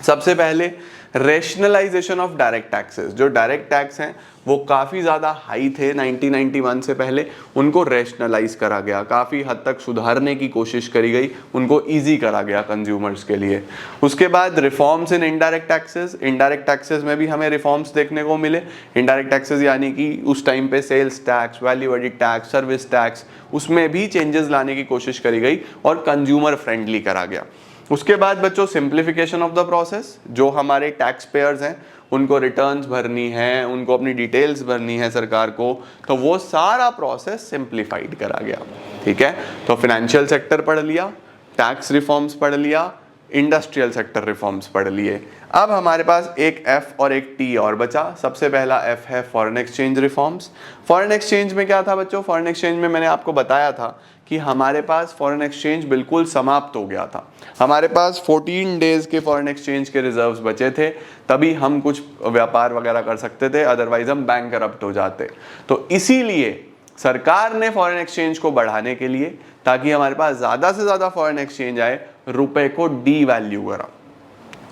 सबसे पहले रेशनलाइजेशन ऑफ डायरेक्ट टैक्सेस। जो डायरेक्ट टैक्स हैं वो काफ़ी ज़्यादा हाई थे 1991 से पहले, उनको रेशनलाइज करा गया, काफ़ी हद तक सुधारने की कोशिश करी गई, उनको इजी करा गया कंज्यूमर्स के लिए। उसके बाद reforms in indirect taxes. Indirect taxes में भी हमें रिफॉर्म्स देखने को मिले। इनडायरेक्ट टैक्सेस यानी कि उस टाइम पे sales tax, value added tax, service tax, उसमें भी चेंजेस लाने की कोशिश करी गई और कंज्यूमर फ्रेंडली करा गया। उसके बाद बच्चों सिंप्लीफिकेशन ऑफ द प्रोसेस। जो हमारे टैक्स पेयर्स हैं उनको रिटर्न्स भरनी है, उनको अपनी डिटेल्स भरनी है सरकार को, तो वो सारा प्रोसेस सिंप्लीफाइड करा गया। ठीक है, तो फाइनेंशियल सेक्टर पढ़ लिया, टैक्स रिफॉर्म्स पढ़ लिया, इंडस्ट्रियल सेक्टर रिफॉर्म्स पढ़ लिए। अब हमारे पास एक एफ और एक टी और बचा। सबसे पहला एफ है foreign exchange reforms. Foreign exchange में क्या था बच्चों, फॉरेन एक्सचेंज में मैंने आपको बताया था कि हमारे पास फॉरेन एक्सचेंज बिल्कुल समाप्त हो गया था। हमारे पास 14 डेज के फॉरेन एक्सचेंज के रिजर्व्स बचे थे, तभी हम कुछ व्यापार वगैरह कर सकते थे, अदरवाइज हम बैंकरप्ट हो जाते। तो इसीलिए सरकार ने फॉरेन एक्सचेंज को बढ़ाने के लिए, ताकि हमारे पास ज़्यादा से ज़्यादा फॉरेन एक्सचेंज आए, रुपए को डी वैल्यू करा।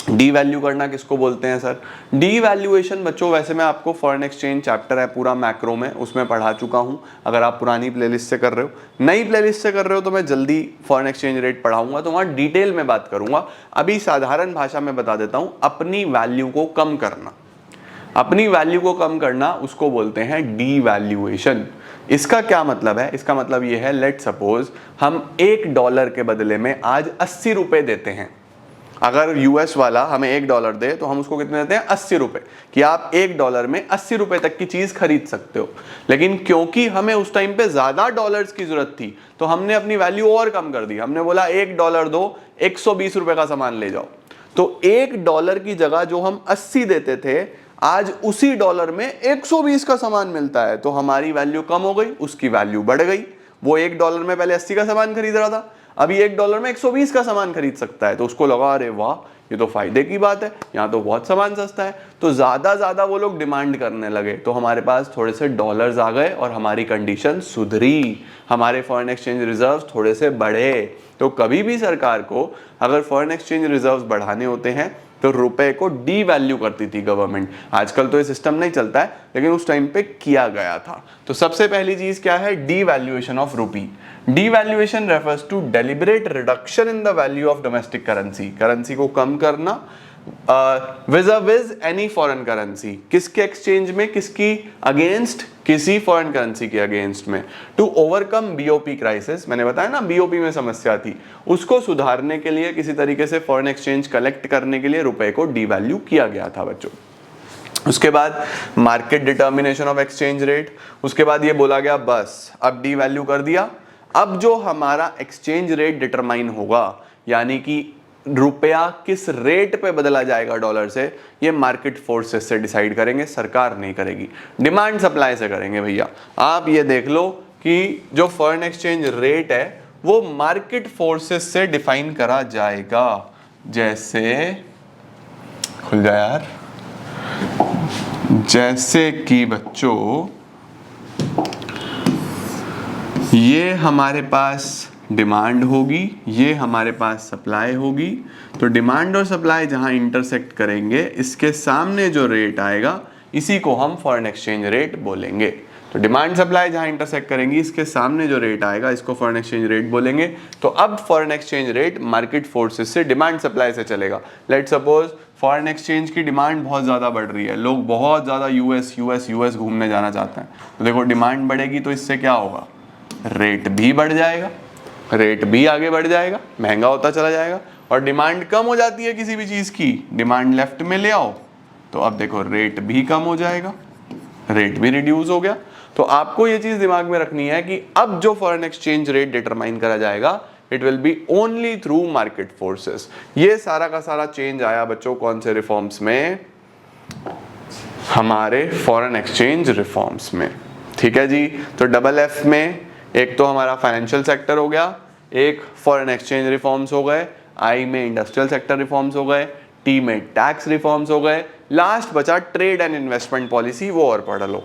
डी वैल्यू करना किसको बोलते हैं सर? डी वैल्यूएशन बच्चों, वैसे मैं आपको फॉरेन एक्सचेंज चैप्टर है पूरा मैक्रो में, उसमें पढ़ा चुका हूं। अगर आप पुरानी प्लेलिस्ट से कर रहे हो, नई प्लेलिस्ट से कर रहे हो तो मैं जल्दी फॉरेन एक्सचेंज रेट पढ़ाऊंगा, तो वहां डिटेल में बात करूंगा। अभी साधारण भाषा में बता देता हूं, अपनी वैल्यू को कम करना। अपनी वैल्यू को कम करना उसको बोलते हैं डी वैल्यूएशन। इसका क्या मतलब है? इसका मतलब ये है, लेट सपोज हम $1 के बदले में आज 80 रुपए देते हैं। अगर यूएस वाला हमें $1 दे तो हम उसको कितने देते हैं? 80 रुपए, कि आप $1 में 80 रुपए तक की चीज खरीद सकते हो। लेकिन क्योंकि हमें उस टाइम पे ज्यादा डॉलर्स की जरूरत थी, तो हमने अपनी वैल्यू और कम कर दी। हमने बोला $1 दो, 120 रुपए का सामान ले जाओ। तो $1 की जगह जो हम 80 देते थे, आज उसी डॉलर में 120 का सामान मिलता है। तो हमारी वैल्यू कम हो गई, उसकी वैल्यू बढ़ गई। वो $1 में पहले 80 का सामान खरीद रहा था, अभी $1 में 120 का सामान खरीद सकता है। तो उसको लगा, अरे वाह, ये तो फायदे की बात है, यहाँ तो बहुत सामान सस्ता है। तो ज्यादा वो लोग डिमांड करने लगे, तो हमारे पास थोड़े से डॉलर्स आ गए और हमारी कंडीशन सुधरी, हमारे फॉरेन एक्सचेंज रिजर्व्स थोड़े से बढ़े। तो कभी भी सरकार को अगर फॉरेन एक्सचेंज रिजर्व्स बढ़ाने होते हैं तो रुपए को डी वैल्यू करती थी गवर्नमेंट। आजकल तो ये सिस्टम नहीं चलता है, लेकिन उस टाइम पे किया गया था। तो सबसे पहली चीज क्या है? डी वैल्यूएशन ऑफ रूपी। Devaluation refers to deliberate reduction in the value of domestic currency. Currency को कम करना vis-a-vis any foreign currency. किसके एक्सचेंज में? किसकी अगेंस्ट? किसी फॉरेन करेंसी के अगेंस्ट में। टू ओवरकम बीओपी क्राइसिस, मैंने बताया ना बीओपी में समस्या थी, उसको सुधारने के लिए, किसी तरीके से फॉरेन एक्सचेंज कलेक्ट करने के लिए रुपए को डीवैल्यू किया गया था बच्चों। उसके बाद market determination of exchange rate. उसके बाद ये बोला गया बस अब डी वैल्यू कर दिया, अब जो हमारा एक्सचेंज रेट डिटरमाइन होगा, यानी कि रुपया किस रेट पे बदला जाएगा डॉलर से, ये मार्केट फोर्सेस से डिसाइड करेंगे, सरकार नहीं करेगी। डिमांड सप्लाई से करेंगे भैया। आप ये देख लो कि जो फॉरेन एक्सचेंज रेट है वो मार्केट फोर्सेस से डिफाइन करा जाएगा। जैसे खुल जाए यार, जैसे कि बच्चों ये हमारे पास डिमांड होगी, ये हमारे पास सप्लाई होगी। तो डिमांड और सप्लाई जहां इंटरसेक्ट करेंगे, इसके सामने जो रेट आएगा इसी को हम फॉरेन एक्सचेंज रेट बोलेंगे। तो डिमांड सप्लाई जहां इंटरसेक्ट करेंगी, इसके सामने जो रेट आएगा इसको फॉरेन एक्सचेंज रेट बोलेंगे। तो अब foreign exchange rate market forces से, डिमांड सप्लाई से चलेगा। लेट सपोज फॉरेन एक्सचेंज की डिमांड बहुत ज़्यादा बढ़ रही है, लोग बहुत ज़्यादा यूएस घूमने जाना चाहते हैं। तो देखो डिमांड बढ़ेगी तो इससे क्या होगा? रेट भी बढ़ जाएगा, रेट भी आगे बढ़ जाएगा, महंगा होता चला जाएगा। और डिमांड कम हो जाती है किसी भी चीज़ की, डिमांड लेफ्ट में ले आओ, तो अब देखो रेट भी कम हो जाएगा, रेट भी रिड्यूस हो गया। तो आपको ये चीज़ दिमाग में रखनी है कि अब जो फॉरेन एक्सचेंज रेट डिटरमाइन करा जाएगा, it will be only through market forces. ये सारा का सारा चेंज आया बच्चों कौन से रिफॉर्म्स में? हमारे फॉरेन एक्सचेंज रिफॉर्म्स में। ठीक है जी। तो डबल एफ में एक तो हमारा फाइनेंशियल सेक्टर हो गया, एक फॉरेन एक्सचेंज रिफॉर्म्स हो गए, आई में इंडस्ट्रियल सेक्टर रिफॉर्म्स हो गए, टी में टैक्स रिफॉर्म्स हो गए, लास्ट बचा ट्रेड एंड इन्वेस्टमेंट पॉलिसी, वो और पढ़ लो।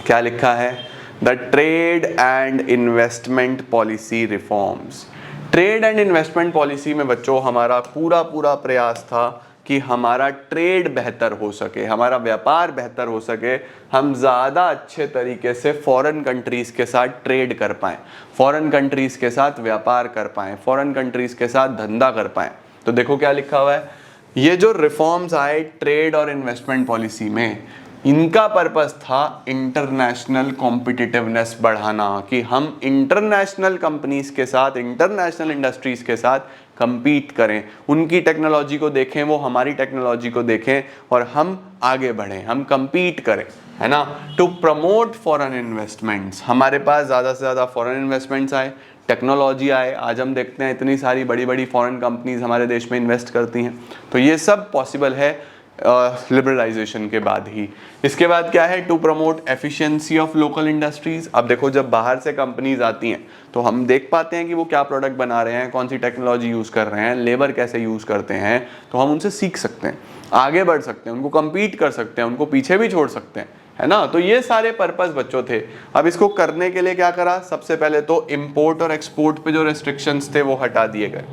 क्या लिखा है? The trade and investment policy reforms. Trade and investment policy में बच्चों हमारा पूरा प्रयास था कि हमारा ट्रेड बेहतर हो सके, हमारा व्यापार बेहतर हो सके, हम ज़्यादा अच्छे तरीके से फॉरेन कंट्रीज़ के साथ ट्रेड कर पाएँ, फॉरेन कंट्रीज़ के साथ व्यापार कर पाएँ, फॉरेन कंट्रीज़ के साथ धंधा कर पाएँ। तो देखो क्या लिखा हुआ है, ये जो रिफॉर्म्स आए ट्रेड और इन्वेस्टमेंट पॉलिसी में, इनका पर्पस था इंटरनेशनल कॉम्पिटिटिवनेस बढ़ाना, कि हम इंटरनेशनल कंपनीज के साथ, इंटरनेशनल इंडस्ट्रीज के साथ compete करें, उनकी टेक्नोलॉजी को देखें, वो हमारी टेक्नोलॉजी को देखें और हम आगे बढ़ें, हम compete करें, है ना। टू प्रमोट फॉरेन इन्वेस्टमेंट्स, हमारे पास ज़्यादा से ज़्यादा फॉरेन इन्वेस्टमेंट्स आए, टेक्नोलॉजी आए। आज हम देखते हैं इतनी सारी बड़ी बड़ी फॉरेन कंपनीज हमारे देश में इन्वेस्ट करती हैं। तो ये सब पॉसिबल है लिबरलाइजेशन के बाद ही। इसके बाद क्या है? To promote efficiency of local industries. अब देखो जब बाहर से कंपनीज आती हैं तो हम देख पाते हैं कि वो क्या प्रोडक्ट बना रहे हैं, कौन सी टेक्नोलॉजी यूज़ कर रहे हैं, लेबर कैसे यूज़ करते हैं, तो हम उनसे सीख सकते हैं, आगे बढ़ सकते हैं, उनको कम्पीट कर सकते हैं, उनको पीछे भी छोड़ सकते हैं, है ना। तो ये सारे पर्पस बच्चों थे। अब इसको करने के लिए क्या करा? सबसे पहले तो इम्पोर्ट और एक्सपोर्ट पे जो रेस्ट्रिक्शंस थे वो हटा दिए गए।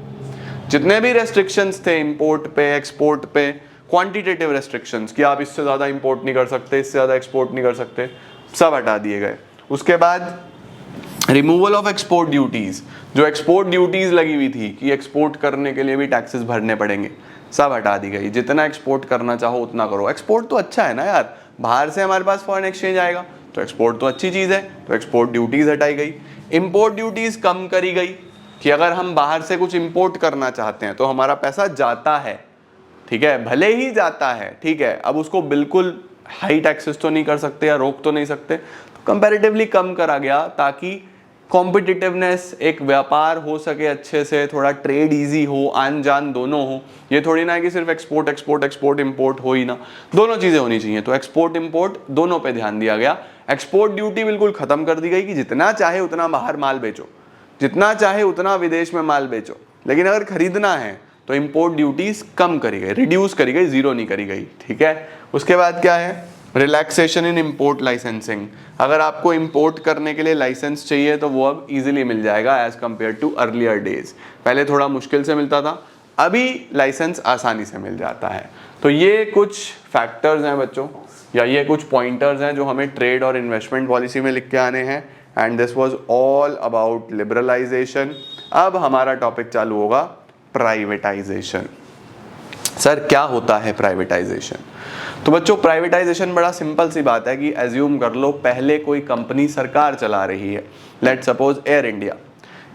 जितने भी रेस्ट्रिक्शंस थे इम्पोर्ट पे, एक्सपोर्ट पे, क्वांटिटेटिव रेस्ट्रिक्शंस कि आप इससे ज़्यादा इंपोर्ट नहीं कर सकते, इससे ज़्यादा एक्सपोर्ट नहीं कर सकते, सब हटा दिए गए। उसके बाद रिमूवल ऑफ एक्सपोर्ट ड्यूटीज़, जो एक्सपोर्ट ड्यूटीज़ लगी हुई थी कि एक्सपोर्ट करने के लिए भी टैक्सेस भरने पड़ेंगे, सब हटा दी गई। जितना एक्सपोर्ट करना चाहो उतना करो। एक्सपोर्ट तो अच्छा है ना यार, बाहर से हमारे पास फॉरेन एक्सचेंज आएगा तो एक्सपोर्ट तो अच्छी चीज़ है, तो एक्सपोर्ट ड्यूटीज़ हटाई गई। इम्पोर्ट ड्यूटीज़ कम करी गई कि अगर हम बाहर से कुछ इम्पोर्ट करना चाहते हैं तो हमारा पैसा जाता है, ठीक है, भले ही जाता है, ठीक है, अब उसको बिल्कुल हाई टैक्सेस तो नहीं कर सकते या रोक तो नहीं सकते, तो कंपैरेटिवली कम करा गया ताकि कॉम्पिटिटिवनेस, एक व्यापार हो सके अच्छे से, थोड़ा ट्रेड इजी हो, आन जान दोनों हो। ये थोड़ी ना है कि सिर्फ एक्सपोर्ट एक्सपोर्ट एक्सपोर्ट इंपोर्ट हो ही ना, दोनों चीज़ें होनी चाहिए। तो एक्सपोर्ट इंपोर्ट दोनों पे ध्यान दिया गया। एक्सपोर्ट ड्यूटी बिल्कुल ख़त्म कर दी गई कि जितना चाहे उतना बाहर माल बेचो, जितना चाहे उतना विदेश में माल बेचो, लेकिन अगर खरीदना है तो इंपोर्ट ड्यूटीज कम करी गई, रिड्यूस करी गई, जीरो नहीं करी गई, ठीक है। उसके बाद क्या है? रिलैक्सेशन इन इंपोर्ट लाइसेंसिंग। अगर आपको इंपोर्ट करने के लिए लाइसेंस चाहिए तो वो अब इजीली मिल जाएगा as compare to earlier days. पहले थोड़ा मुश्किल से मिलता था, अभी लाइसेंस आसानी से मिल जाता है। तो ये कुछ फैक्टर्स हैं बच्चों, या ये कुछ पॉइंटर्स हैं जो हमें ट्रेड और इन्वेस्टमेंट पॉलिसी में लिख के आने हैं। And this was all about liberalisation. अब हमारा टॉपिक चालू होगा प्राइवेटाइजेशन। सर क्या होता है प्राइवेटाइजेशन? तो बच्चों प्राइवेटाइजेशन बड़ा सिंपल सी बात है कि एज्यूम कर लो पहले कोई कंपनी सरकार चला रही है, लेट्स सपोज एयर इंडिया,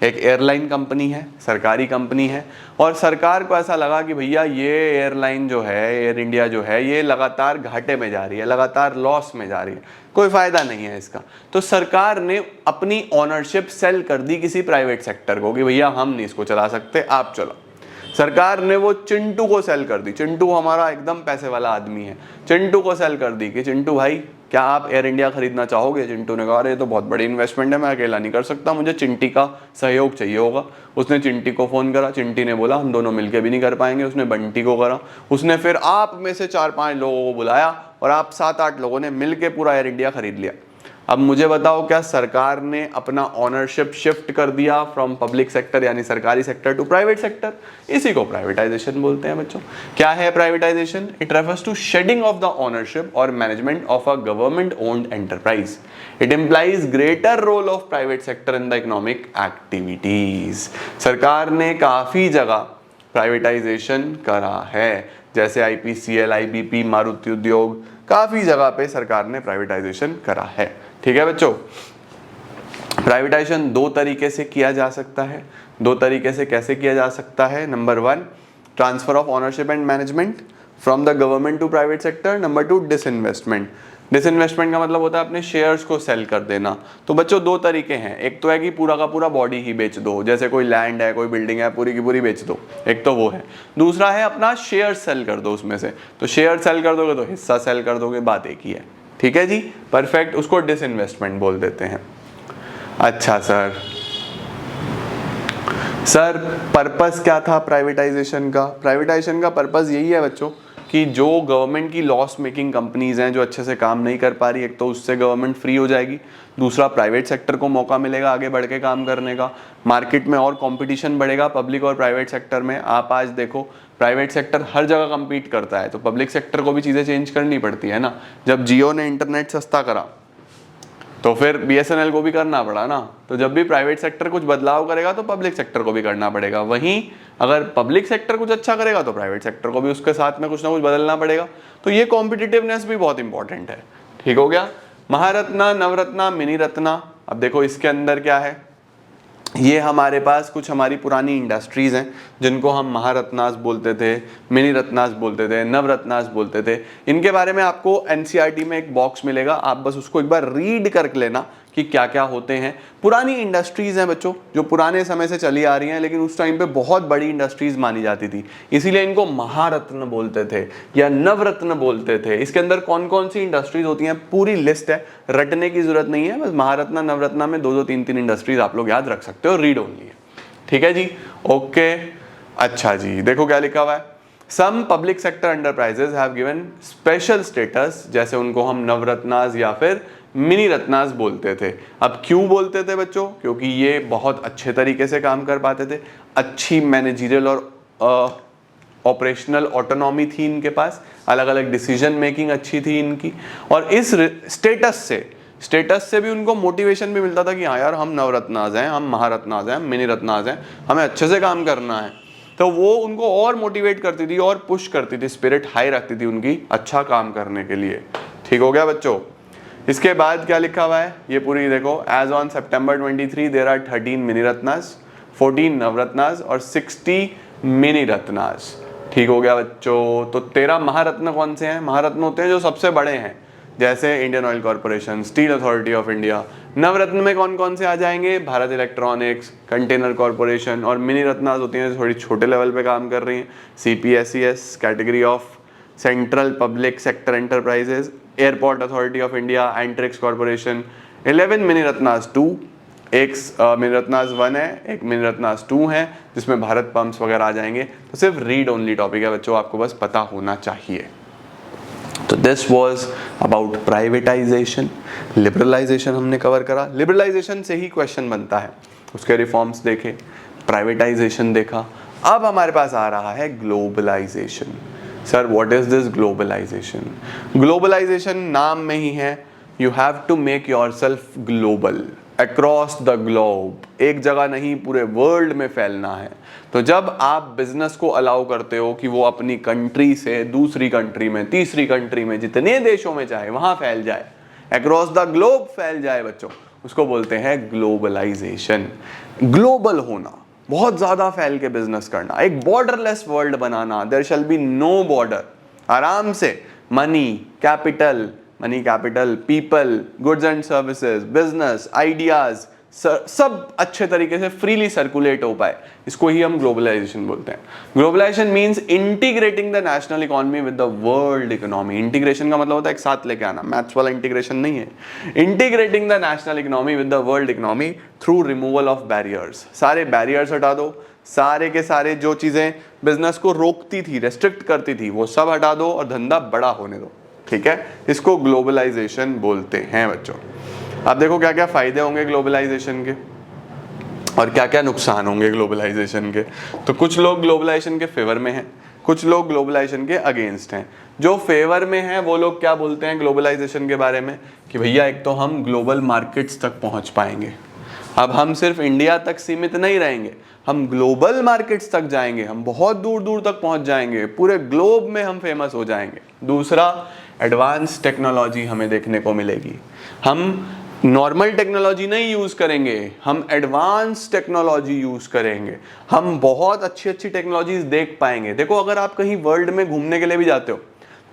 एक एयरलाइन कंपनी है, सरकारी कंपनी है, और सरकार को ऐसा लगा कि भैया ये एयरलाइन जो है, एयर इंडिया जो है, ये लगातार घाटे में जा रही है, लगातार लॉस में जा रही है, कोई फायदा नहीं है इसका। तो सरकार ने अपनी ओनरशिप सेल कर दी किसी प्राइवेट सेक्टर को कि भैया हम नहीं इसको चला सकते, आप चलो। सरकार ने वो चिंटू को सेल कर दी। चिंटू हमारा एकदम पैसे वाला आदमी है, चिंटू को सेल कर दी कि चिंटू भाई क्या आप एयर इंडिया खरीदना चाहोगे? चिंटू ने कहा अरे ये तो बहुत बड़ी इन्वेस्टमेंट है, मैं अकेला नहीं कर सकता, मुझे चिंटी का सहयोग चाहिए होगा। उसने चिंटी को फ़ोन करा, चिंटी ने बोला हम दोनों मिलकर भी नहीं कर पाएंगे। उसने बंटी को करा, उसने फिर आप में से 4-5 लोगों को बुलाया और आप 7-8 लोगों ने मिल के पूरा एयर इंडिया खरीद लिया। अब मुझे बताओ क्या सरकार ने अपना ओनरशिप शिफ्ट कर दिया फ्रॉम पब्लिक सेक्टर यानी सरकारी सेक्टर टू प्राइवेट सेक्टर? इसी को प्राइवेटाइजेशन बोलते हैं बच्चों। क्या है privatisation? It refers to shedding of the ownership और management of a government owned enterprise. It implies greater role of private sector in the economic activities. सरकार ने काफी जगह प्राइवेटाइजेशन करा है, जैसे IPCL, IBP, मारुति उद्योग, काफी जगह पे सरकार ने प्राइवेटाइजेशन करा है, ठीक है बच्चों। प्राइवेटाइजेशन दो तरीके से किया जा सकता है। दो तरीके से कैसे किया जा सकता है? Number 1 transfer of ownership and management from the government to private sector. Number 2 disinvestment. Disinvestment का मतलब होता है अपने शेयर्स को सेल कर देना। तो बच्चों दो तरीके हैं, एक तो है कि पूरा का पूरा बॉडी ही बेच दो, जैसे कोई लैंड है, कोई बिल्डिंग है, पूरी की पूरी बेच दो, एक तो वो है। दूसरा है अपना शेयर सेल कर दो उसमें से। तो शेयर सेल कर दोगे तो हिस्सा सेल कर दोगे, बात एक ही है। ठीक है जी, परफेक्ट, उसको डिसइन्वेस्टमेंट बोल देते हैं। अच्छा सर पर्पस क्या था प्राइवेटाइजेशन का? प्राइवेटाइजेशन का पर्पस यही है बच्चों कि जो गवर्नमेंट की लॉस मेकिंग कंपनीज हैं जो अच्छे से काम नहीं कर पा रही, एक तो उससे गवर्नमेंट फ्री हो जाएगी, दूसरा प्राइवेट सेक्टर को मौका मिलेगा आगे बढ़ के काम करने का, मार्केट में और कंपटीशन बढ़ेगा पब्लिक और प्राइवेट सेक्टर में। आप आज देखो प्राइवेट सेक्टर हर जगह कम्पीट करता है, तो पब्लिक सेक्टर को भी चीज़ें चेंज करनी पड़ती है ना। जब जियो ने इंटरनेट सस्ता करा तो फिर BSNL को भी करना पड़ा ना। तो जब भी प्राइवेट सेक्टर कुछ बदलाव करेगा तो पब्लिक सेक्टर को भी करना पड़ेगा। वहीं अगर पब्लिक सेक्टर कुछ अच्छा करेगा तो प्राइवेट सेक्टर को भी उसके साथ में कुछ ना कुछ बदलना पड़ेगा। तो ये कॉम्पिटिटिवनेस भी बहुत इंपॉर्टेंट है। ठीक हो गया। महारत्ना, नवरत्ना, मिनी रत्ना। अब देखो इसके अंदर क्या है, ये हमारे पास कुछ हमारी पुरानी इंडस्ट्रीज हैं जिनको हम महारत्नास बोलते थे, मिनी रत्नास बोलते थे, नवरत्नास बोलते थे। इनके बारे में आपको NCERT में एक बॉक्स मिलेगा, आप बस उसको एक बार रीड कर लेना कि क्या क्या होते हैं। पुरानी इंडस्ट्रीज हैं बच्चों जो पुराने समय से चली आ रही हैं, लेकिन उस टाइम पे बहुत बड़ी इंडस्ट्रीज मानी जाती थी, इसीलिए इनको महारत्न बोलते थे या नवरत्न बोलते थे। इसके अंदर कौन कौन सी इंडस्ट्रीज होती हैं पूरी लिस्ट है, रटने की जरूरत नहीं है, बस महारत्ना नवरत्ना में 2-2 3-3 इंडस्ट्रीज आप लोग याद रख सकते हो, रीड ओनली है। ठीक है जी, ओके। अच्छा जी, देखो क्या लिखा हुआ है, some public sector enterprises have given special status, जैसे उनको हम नवरत्नास या फिर मिनी रत्नास बोलते थे। अब क्यों बोलते थे बच्चों? क्योंकि ये बहुत अच्छे तरीके से काम कर पाते थे, अच्छी मैनेजरियल और ऑपरेशनल ऑटोनॉमी थी इनके पास, अलग अलग डिसीजन मेकिंग अच्छी थी इनकी, और इस स्टेटस से भी उनको मोटिवेशन भी मिलता था कि हाँ यार हम नवरत्नास हैं, हम महारत्नास हैं, मिनी रत्नास हैं, हमें अच्छे से काम करना है। तो वो उनको और मोटिवेट करती थी और पुश करती थी, स्पिरिट हाई रखती थी उनकी अच्छा काम करने के लिए। ठीक हो गया बच्चों। इसके बाद क्या लिखा हुआ है ये पूरी देखो, as on September 23 there are 13 mini ratnas, 14 navratnas और 60 मिनी रत्नास। ठीक हो गया बच्चों। तो 13 महारत्न कौन से हैं? महारत्न होते हैं जो सबसे बड़े हैं, जैसे Indian Oil Corporation, Steel Authority of India. Navratna में कौन कौन से आ जाएंगे? Bharat Electronics, Container Corporation. और मिनी रत्नास होती हैं थोड़ी छोटे लेवल पे काम कर रही हैं, CPSES category of central public sector enterprises, airport authority of India, Antrix corporation. 11 mini Ratnas 2, एक मिनी रत्नास 1 है, एक मिनी रत्नास 2 है, जिसमें भारत पंप्स वगैरह आ जाएंगे। तो सिर्फ रीड ओनली टॉपिक है बच्चों, आपको बस पता होना चाहिए। तो this was about privatisation. Liberalisation हमने कवर करा, लिबरलाइजेशन से ही क्वेश्चन बनता है, उसके रिफॉर्म्स देखे, प्राइवेटाइजेशन देखा। अब हमारे पास आ रहा है globalisation. Sir what is this globalisation? Globalisation नाम में ही है, you have to make yourself global across the globe, एक जगह नहीं पूरे वर्ल्ड में फैलना है। तो जब आप बिजनेस को अलाउ करते हो कि वो अपनी कंट्री से दूसरी कंट्री में, तीसरी कंट्री में, जितने देशों में चाहे वहां फैल जाए, अक्रॉस द ग्लोब फैल जाए बच्चों, उसको बोलते हैं ग्लोबलाइजेशन। ग्लोबल होना, बहुत ज्यादा फैल के बिजनेस करना, एक बॉर्डरलेस वर्ल्ड बनाना, there shall be no border. आराम से money capital, people, goods and services, business, ideas, सब अच्छे तरीके से फ्रीली सर्कुलेट हो पाए, इसको ही हम ग्लोबलाइजेशन बोलते हैं। Globalisation means integrating the national economy with the world economy. Integration का मतलब होता है एक साथ लेके आना, मैथ्स वाला इंटीग्रेशन नहीं है। Integrating the national economy with the world economy through removal of barriers. सारे बैरियर्स हटा दो, सारे के सारे जो चीजें बिजनेस को रोकती थी, रेस्ट्रिक्ट करती थी, वो सब हटा दो और धंधा बड़ा होने दो। ठीक है, इसको ग्लोबलाइजेशन बोलते हैं बच्चों। अब देखो क्या क्या फायदे होंगे ग्लोबलाइजेशन के और क्या क्या नुकसान होंगे ग्लोबलाइजेशन के। तो कुछ लोग ग्लोबलाइजेशन के फेवर में हैं, कुछ लोग ग्लोबलाइजेशन के अगेंस्ट हैं। जो फेवर में हैं वो लोग क्या बोलते हैं ग्लोबलाइजेशन के बारे में कि भैया एक तो हम ग्लोबल मार्केट्स तक पहुंच पाएंगे, अब हम सिर्फ इंडिया तक सीमित नहीं रहेंगे, हम ग्लोबल मार्केट्स तक जाएंगे, हम बहुत दूर दूर तक पहुंच जाएंगे, पूरे ग्लोब में हम फेमस हो जाएंगे। दूसरा, एडवांस टेक्नोलॉजी हमें देखने को मिलेगी, हम नॉर्मल टेक्नोलॉजी नहीं यूज करेंगे, हम एडवांस टेक्नोलॉजी यूज करेंगे, हम बहुत अच्छी अच्छी टेक्नोलॉजीज देख पाएंगे। देखो अगर आप कहीं वर्ल्ड में घूमने के लिए भी जाते हो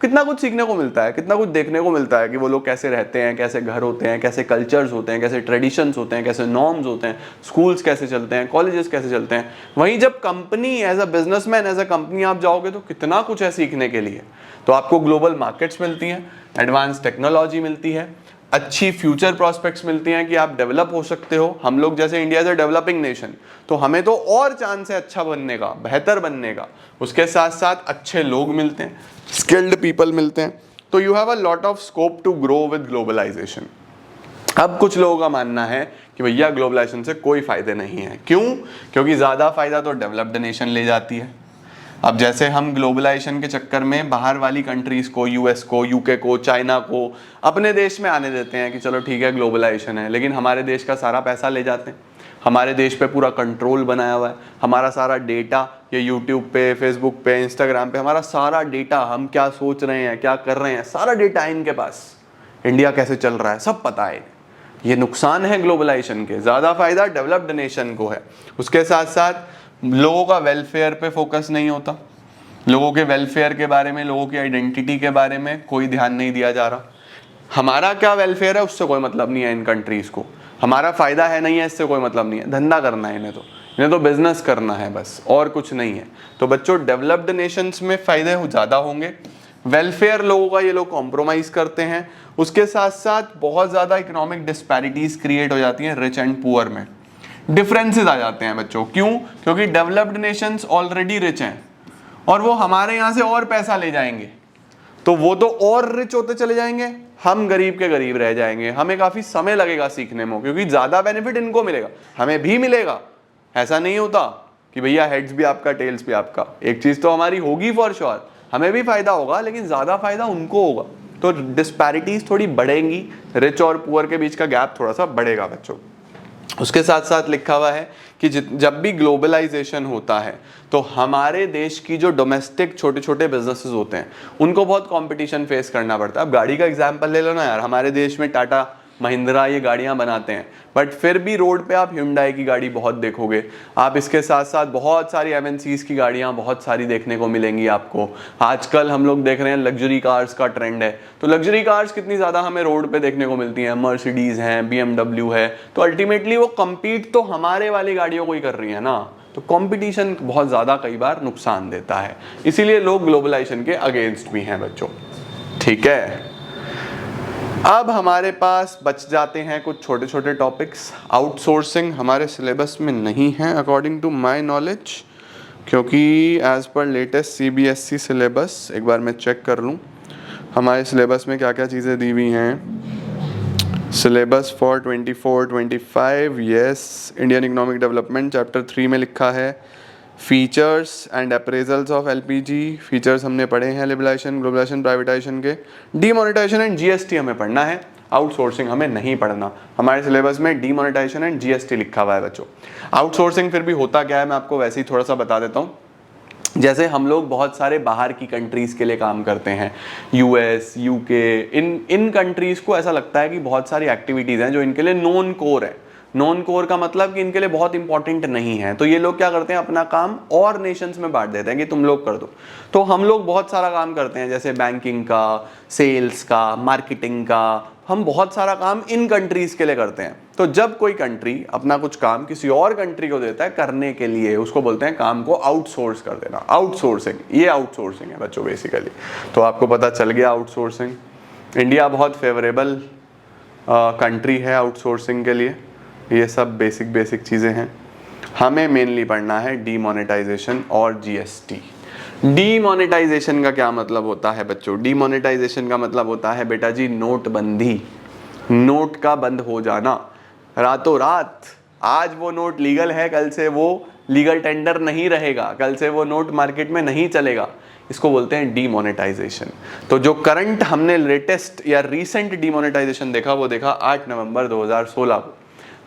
कितना कुछ सीखने को मिलता है, कितना कुछ देखने को मिलता है कि वो लोग कैसे रहते हैं, कैसे घर होते हैं, कैसे कल्चर्स होते हैं, कैसे ट्रेडिशंस होते हैं, कैसे नॉर्म्स होते हैं, स्कूल्स कैसे चलते हैं, कॉलेजेस कैसे चलते हैं। वहीं जब company as a businessman, as a company आप जाओगे तो कितना कुछ है सीखने के लिए। तो आपको ग्लोबल मार्केट्स मिलती हैं, एडवांस टेक्नोलॉजी मिलती है, अच्छी फ्यूचर प्रॉस्पेक्ट्स मिलती हैं कि आप डेवलप हो सकते हो। हम लोग जैसे India is a developing nation, तो हमें तो और चांस है अच्छा बनने का, बेहतर बनने का। उसके साथ साथ अच्छे लोग मिलते हैं, स्किल्ड पीपल मिलते हैं। तो you have a lot of scope to grow with globalisation. अब कुछ लोगों का मानना है कि भैया ग्लोबलाइजेशन से कोई फायदे नहीं है। क्यों? क्योंकि ज़्यादा फायदा तो डेवलप्ड नेशन ले जाती है। अब जैसे हम ग्लोबलाइजेशन के चक्कर में बाहर वाली कंट्रीज़ को, यूएस को, यूके को, चाइना को अपने देश में आने देते हैं कि चलो ठीक है ग्लोबलाइजेशन है, लेकिन हमारे देश का सारा पैसा ले जाते हैं, हमारे देश पे पूरा कंट्रोल बनाया हुआ है, हमारा सारा डेटा ये यूट्यूब पे, फेसबुक पे, इंस्टाग्राम पे हमारा सारा डेटा, हम क्या सोच रहे हैं, क्या कर रहे हैं, सारा डेटा है इनके पास। इंडिया कैसे चल रहा है सब पता है। ये नुकसान है ग्लोबलाइजेशन के, ज़्यादा फायदा डेवलप्ड नेशन को है। उसके साथ साथ लोगों का वेलफेयर पे फोकस नहीं होता, लोगों के वेलफेयर के बारे में, लोगों की आइडेंटिटी के बारे में कोई ध्यान नहीं दिया जा रहा। हमारा क्या वेलफेयर है उससे कोई मतलब नहीं है इन कंट्रीज़ को, हमारा फ़ायदा है नहीं है इससे कोई मतलब नहीं है। धंधा करना है इन्हें तो बिजनेस करना है बस, और कुछ नहीं है। तो बच्चों डेवलप्ड नेशंस में फ़ायदे ज़्यादा होंगे, वेलफेयर लोगों का ये लोग कॉम्प्रोमाइज़ करते हैं। उसके साथ साथ बहुत ज़्यादा इकोनॉमिक डिस्पैरिटीज़ क्रिएट हो जाती हैं, रिच एंड पुअर में डिफरेंसेस आ जाते हैं बच्चों। क्यों? क्योंकि डेवलप्ड नेशंस ऑलरेडी रिच हैं और वो हमारे यहाँ से और पैसा ले जाएंगे, तो वो तो और रिच होते चले जाएंगे, हम गरीब के गरीब रह जाएंगे। हमें काफ़ी समय लगेगा सीखने में, क्योंकि ज़्यादा बेनिफिट इनको मिलेगा, हमें भी मिलेगा। ऐसा नहीं होता कि भैया हेड्स भी आपका टेल्स भी आपका, एक चीज़ तो हमारी होगी फॉर श्योर, हमें भी फ़ायदा होगा, लेकिन ज़्यादा फ़ायदा उनको होगा। तो डिस्पैरिटीज़ थोड़ी बढ़ेंगी, रिच और पुअर के बीच का गैप थोड़ा सा बढ़ेगा बच्चों। उसके साथ साथ लिखा हुआ है कि जब भी ग्लोबलाइजेशन होता है तो हमारे देश की जो डोमेस्टिक छोटे छोटे बिजनेसेस होते हैं उनको बहुत कंपटीशन फेस करना पड़ता है। अब गाड़ी का एग्जांपल ले लो ना यार, हमारे देश में टाटा, महिंद्रा ये गाड़ियां बनाते हैं, बट फिर भी रोड पे आप Hyundai की गाड़ी बहुत देखोगे। आप इसके साथ साथ बहुत सारी MNCs की गाड़ियां बहुत सारी देखने को मिलेंगी आपको। आजकल हम लोग देख रहे हैं लग्जरी कार्स का ट्रेंड है, तो लग्जरी कार्स कितनी ज़्यादा हमें रोड पे देखने को मिलती हैं, मर्सिडीज़ हैं, BMW है। तो अल्टीमेटली वो कम्पीट तो हमारे वाली गाड़ियों को ही कर रही है ना, तो कंपटीशन बहुत ज़्यादा कई बार नुकसान देता है, इसीलिए लोग ग्लोबलाइजेशन के अगेंस्ट भी हैं बच्चों। ठीक है, अब हमारे पास बच जाते हैं कुछ छोटे छोटे टॉपिक्स। आउटसोर्सिंग हमारे सिलेबस में नहीं है अकॉर्डिंग टू माय नॉलेज, क्योंकि as per latest CBSE syllabus, एक बार मैं चेक कर लूँ हमारे सिलेबस में क्या क्या चीज़ें दी हुई हैं। Syllabus for 24-25, yes, Indian economic development chapter 3 में लिखा है features and appraisals of LPG। Features हमने पढ़े हैं लिबरलाइजेशन, ग्लोबलाइजेशन, प्राइवेटाइजेशन के। डीमोनेटाइजेशन एंड GST हमें पढ़ना है, आउटसोर्सिंग हमें नहीं पढ़ना। हमारे सिलेबस में डीमोनेटाइजेशन एंड GST लिखा हुआ है बच्चों। आउटसोर्सिंग फिर भी होता क्या है मैं आपको वैसे ही थोड़ा सा बता देता हूँ। जैसे हम लोग बहुत सारे बाहर की कंट्रीज़ के लिए काम करते हैं, US, UK, इन कंट्रीज़ को ऐसा लगता है कि बहुत सारी एक्टिविटीज़ हैं जो इनके लिए नॉन कोर है। नॉन कोर का मतलब कि इनके लिए बहुत इंपॉर्टेंट नहीं है, तो ये लोग क्या करते हैं अपना काम और नेशंस में बांट देते हैं कि तुम लोग कर दो। तो हम लोग बहुत सारा काम करते हैं, जैसे बैंकिंग का, सेल्स का, मार्केटिंग का, हम बहुत सारा काम इन कंट्रीज़ के लिए करते हैं। तो जब कोई कंट्री अपना कुछ काम किसी और कंट्री को देता है करने के लिए, उसको बोलते हैं काम को आउटसोर्स कर देना, आउटसोर्सिंग। ये आउटसोर्सिंग है बच्चों बेसिकली। तो आपको पता चल गया आउटसोर्सिंग। इंडिया बहुत फेवरेबल कंट्री है आउटसोर्सिंग के लिए। ये सब बेसिक चीज़ें हैं। हमें मेनली पढ़ना है डीमोनेटाइजेशन और GST। डीमोनेटाइजेशन का क्या मतलब होता है बच्चों? डीमोनेटाइजेशन का मतलब होता है बेटा जी नोटबंदी, नोट का बंद हो जाना रातों रात। आज वो नोट लीगल है, कल से वो लीगल टेंडर नहीं रहेगा, कल से वो नोट मार्केट में नहीं चलेगा। इसको बोलते हैं डीमोनेटाइजेशन। तो जो करंट हमने लेटेस्ट या रीसेंट डीमोनेटाइजेशन देखा वो देखा 8 नवंबर 2016 को,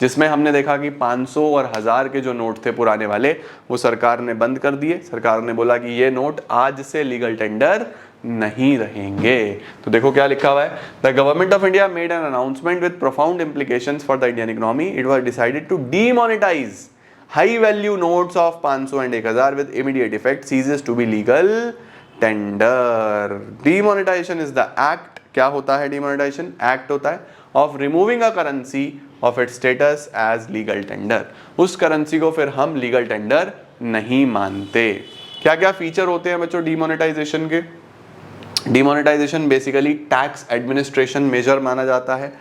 जिसमें हमने देखा कि 500 और 1000 के जो नोट थे पुराने वाले वो सरकार ने बंद कर दिए। सरकार ने बोला कि ये नोट आज से लीगल टेंडर नहीं रहेंगे। तो देखो क्या लिखा हुआ है, the government of India made an announcement with profound implications for the Indian economy. It was decided to demonetise high value notes of 500 and 1000 with immediate effect, ceases to be legal tender. Demonetisation is the act, क्या होता है demonetisation? Act होता है of removing a currency of its status as legal tender. उस currency को फिर हम legal tender नहीं मानते। क्या क्या फीचर होते हैं बच्चों डीमोनेटाइजेशन के? Demonetisation basically tax administration measure माना जाता है।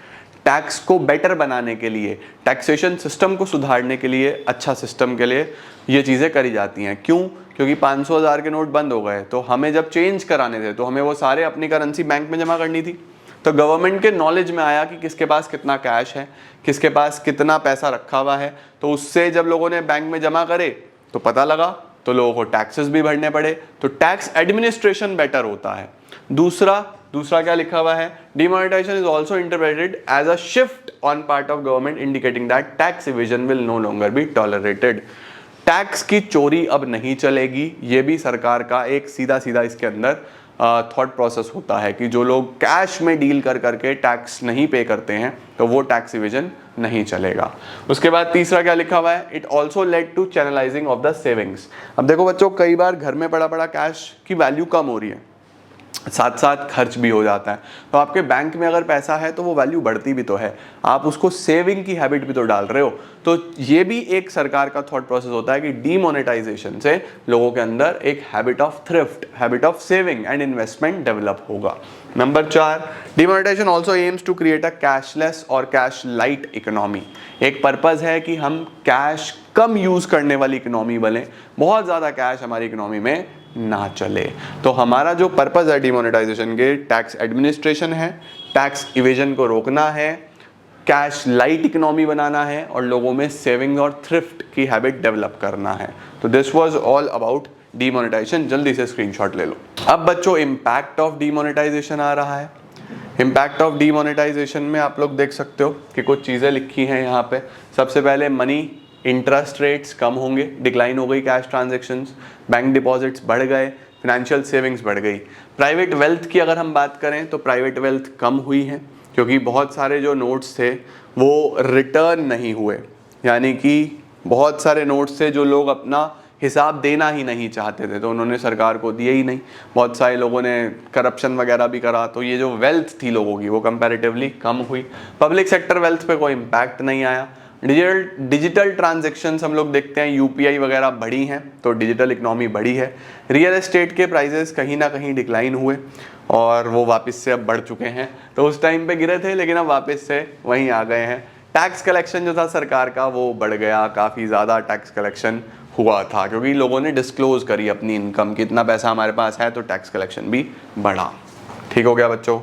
टैक्स को बेटर बनाने के लिए, टैक्सेशन सिस्टम को सुधारने के लिए, अच्छा सिस्टम के लिए ये चीज़ें करी जाती हैं। क्यों? क्योंकि 500,000 के नोट बंद हो गए, तो हमें जब चेंज कराने थे तो हमें वो सारे अपनी करेंसी बैंक में जमा करनी थी। तो गवर्नमेंट के नॉलेज में आया कि किसके पास कितना कैश है, किसके पास कितना पैसा रखा हुआ है, तो उससे जब लोगों ने बैंक में जमा करे तो पता लगा, तो लोगों को टैक्सेस भी भरने पड़े, तो टैक्स एडमिनिस्ट्रेशन बेटर होता है। दूसरा क्या लिखा हुआ है? Demonetisation is also interpreted as a shift on part of government indicating that tax evasion will no longer be tolerated. Tax की चोरी अब नहीं चलेगी, ये भी सरकार का एक सीधा इसके अंदर थॉट प्रोसेस होता है कि जो लोग कैश में डील कर करके टैक्स नहीं पे करते हैं तो वो टैक्स इवेजन नहीं चलेगा। उसके बाद तीसरा क्या लिखा हुआ है? It also led to channelising of the savings. अब देखो बच्चों, कई बार घर में पड़ा कैश की वैल्यू कम हो रही है, साथ साथ खर्च भी हो जाता है, तो आपके बैंक में अगर पैसा है तो वो वैल्यू बढ़ती भी तो है, आप उसको सेविंग की हैबिट भी तो डाल रहे हो। तो ये भी एक सरकार का थॉट प्रोसेस होता है कि डीमोनेटाइजेशन से लोगों के अंदर एक habit of thrift, habit of saving and investment develop होगा। Number 4, demonetisation also aims to create a cashless और कैश लाइट इकोनॉमी। एक पर्पज है कि हम कैश कम यूज करने वाली इकोनॉमी बने, बहुत ज़्यादा कैश हमारी इकोनॉमी में ना चले। तो हमारा जो पर्पस है डीमोनेटाइजेशन के, टैक्स एडमिनिस्ट्रेशन है, टैक्स इवेजन को रोकना है, कैश लाइट इकोनॉमी बनाना है और लोगों में सेविंग और थ्रिफ्ट की हैबिट डेवलप करना है। तो this was all about demonetisation. जल्दी से स्क्रीनशॉट ले लो। अब बच्चों इम्पैक्ट ऑफ डीमोनेटाइजेशन आ रहा है। इम्पैक्ट ऑफ डीमोनेटाइजेशन में आप लोग देख सकते हो कि कुछ चीज़ें लिखी हैं यहाँ पे। सबसे पहले मनी इंटरेस्ट रेट्स कम होंगे, डिक्लाइन हो गई कैश ट्रांजैक्शंस, बैंक डिपॉजिट्स बढ़ गए, फिनेंशियल सेविंग्स बढ़ गई। प्राइवेट वेल्थ की अगर हम बात करें तो प्राइवेट वेल्थ कम हुई है, क्योंकि बहुत सारे जो नोट्स थे वो रिटर्न नहीं हुए, यानी कि बहुत सारे नोट्स थे जो लोग अपना हिसाब देना ही नहीं चाहते थे, तो उन्होंने सरकार को दिए ही नहीं। बहुत सारे लोगों ने करप्शन वगैरह भी करा, तो ये जो वेल्थ थी लोगों की वो कंपैरेटिवली कम हुई। पब्लिक सेक्टर वेल्थ पे कोई इम्पैक्ट नहीं आया। डिजिटल ट्रांजेक्शन्स हम लोग देखते हैं, यूपीआई वगैरह बढ़ी हैं तो डिजिटल इकनॉमी बढ़ी है। रियल एस्टेट के प्राइजेस कहीं ना कहीं डिक्लाइन हुए और वो वापस से अब बढ़ चुके हैं, तो उस टाइम पे गिरे थे लेकिन अब वापस से वहीं आ गए हैं। टैक्स कलेक्शन जो था सरकार का वो बढ़ गया, काफ़ी ज़्यादा टैक्स कलेक्शन हुआ था क्योंकि लोगों ने डिस्क्लोज करी अपनी इनकम, कितना पैसा हमारे पास है, तो टैक्स कलेक्शन भी बढ़ा। ठीक हो गया बच्चों।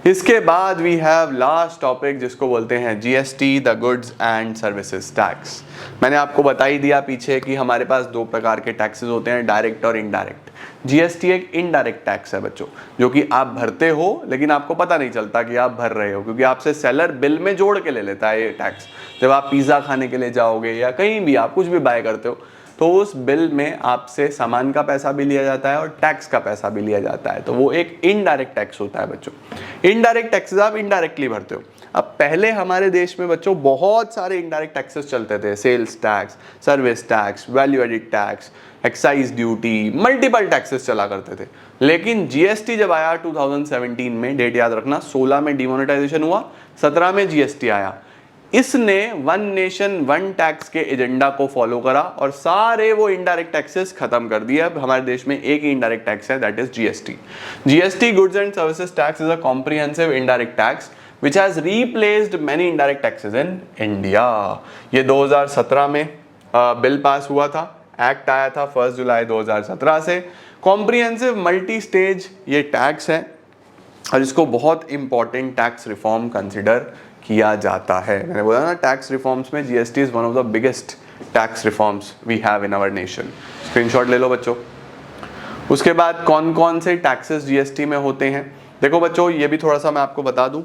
इसके बाद वी हैव लास्ट टॉपिक जिसको बोलते हैं GST, the goods and services tax. मैंने आपको बता ही दिया पीछे कि हमारे पास दो प्रकार के टैक्सेस होते हैं, डायरेक्ट और इनडायरेक्ट। जीएसटी एक इनडायरेक्ट टैक्स है बच्चों, जो कि आप भरते हो लेकिन आपको पता नहीं चलता कि आप भर रहे हो, क्योंकि आपसे सेलर बिल में जोड़ के ले लेता है ये टैक्स। जब आप पिज़्ज़ा खाने के लिए जाओगे या कहीं भी आप कुछ भी बाय करते हो तो उस बिल में आपसे सामान का पैसा भी लिया जाता है और टैक्स का पैसा भी लिया जाता है, तो वो एक इनडायरेक्ट टैक्स होता है बच्चों। इनडायरेक्ट टैक्सेस आप इनडायरेक्टली भरते हो। अब पहले हमारे देश में बच्चों बहुत सारे इनडायरेक्ट टैक्सेस चलते थे, sales tax, service tax, value added tax, excise duty, multiple taxes चला करते थे। लेकिन जीएसटी जब आया 2017 में, डेट याद रखना, 16 में डिमोनेटाइजेशन हुआ, 17 में जीएसटी आया। इसने वन नेशन वन टैक्स के एजेंडा को फॉलो करा और सारे वो इनडायरेक्ट टैक्सेस खत्म कर दिए। अब हमारे देश में एक ही इनडायरेक्ट टैक्स है, that is GST. GST goods and services tax is a comprehensive indirect tax which has replaced many indirect taxes in India। ये 2017 में बिल पास हुआ था, एक्ट आया था 1 जुलाई 2017 से। कॉम्प्रिहेंसिव मल्टी स्टेज ये टैक्स है और इसको बहुत इंपॉर्टेंट टैक्स रिफॉर्म कंसिडर किया जाता है। मैंने बोला ना, टैक्स रिफॉर्म्स में GST is one of the biggest tax reforms we have in our nation. Screenshot ले लो बच्चों। उसके बाद कौन कौन से टैक्सेस जीएसटी में होते हैं, देखो बच्चों ये भी थोड़ा सा मैं आपको बता दूं।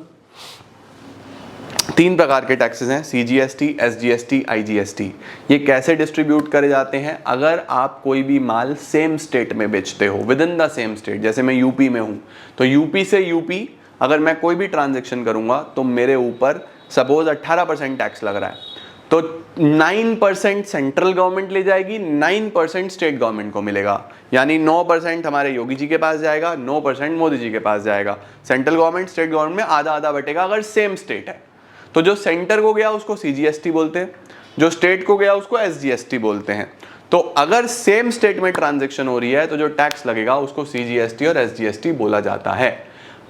3 प्रकार के टैक्सेस हैं, सीजीएसटी, एसजीएसटी, आईजीएसटी। ये कैसे डिस्ट्रीब्यूट करे जाते हैं? अगर आप कोई भी माल सेम स्टेट में बेचते हो, with in the same state, जैसे मैं यूपी में हूँ तो यूपी से यूपी अगर मैं कोई भी ट्रांजेक्शन करूंगा तो मेरे ऊपर सपोज 18% टैक्स लग रहा है, तो 9% सेंट्रल गवर्नमेंट ले जाएगी, 9% स्टेट गवर्नमेंट को मिलेगा, यानी 9% हमारे योगी जी के पास जाएगा, 9% मोदी जी के पास जाएगा। सेंट्रल गवर्नमेंट स्टेट गवर्नमेंट में आधा आधा बटेगा अगर सेम स्टेट है। तो जो सेंटर को गया उसको CGST बोलते हैं, जो स्टेट को गया उसको SGST बोलते हैं। तो अगर सेम स्टेट में ट्रांजैक्शन हो रही है तो जो टैक्स लगेगा उसको CGST और SGST बोला जाता है।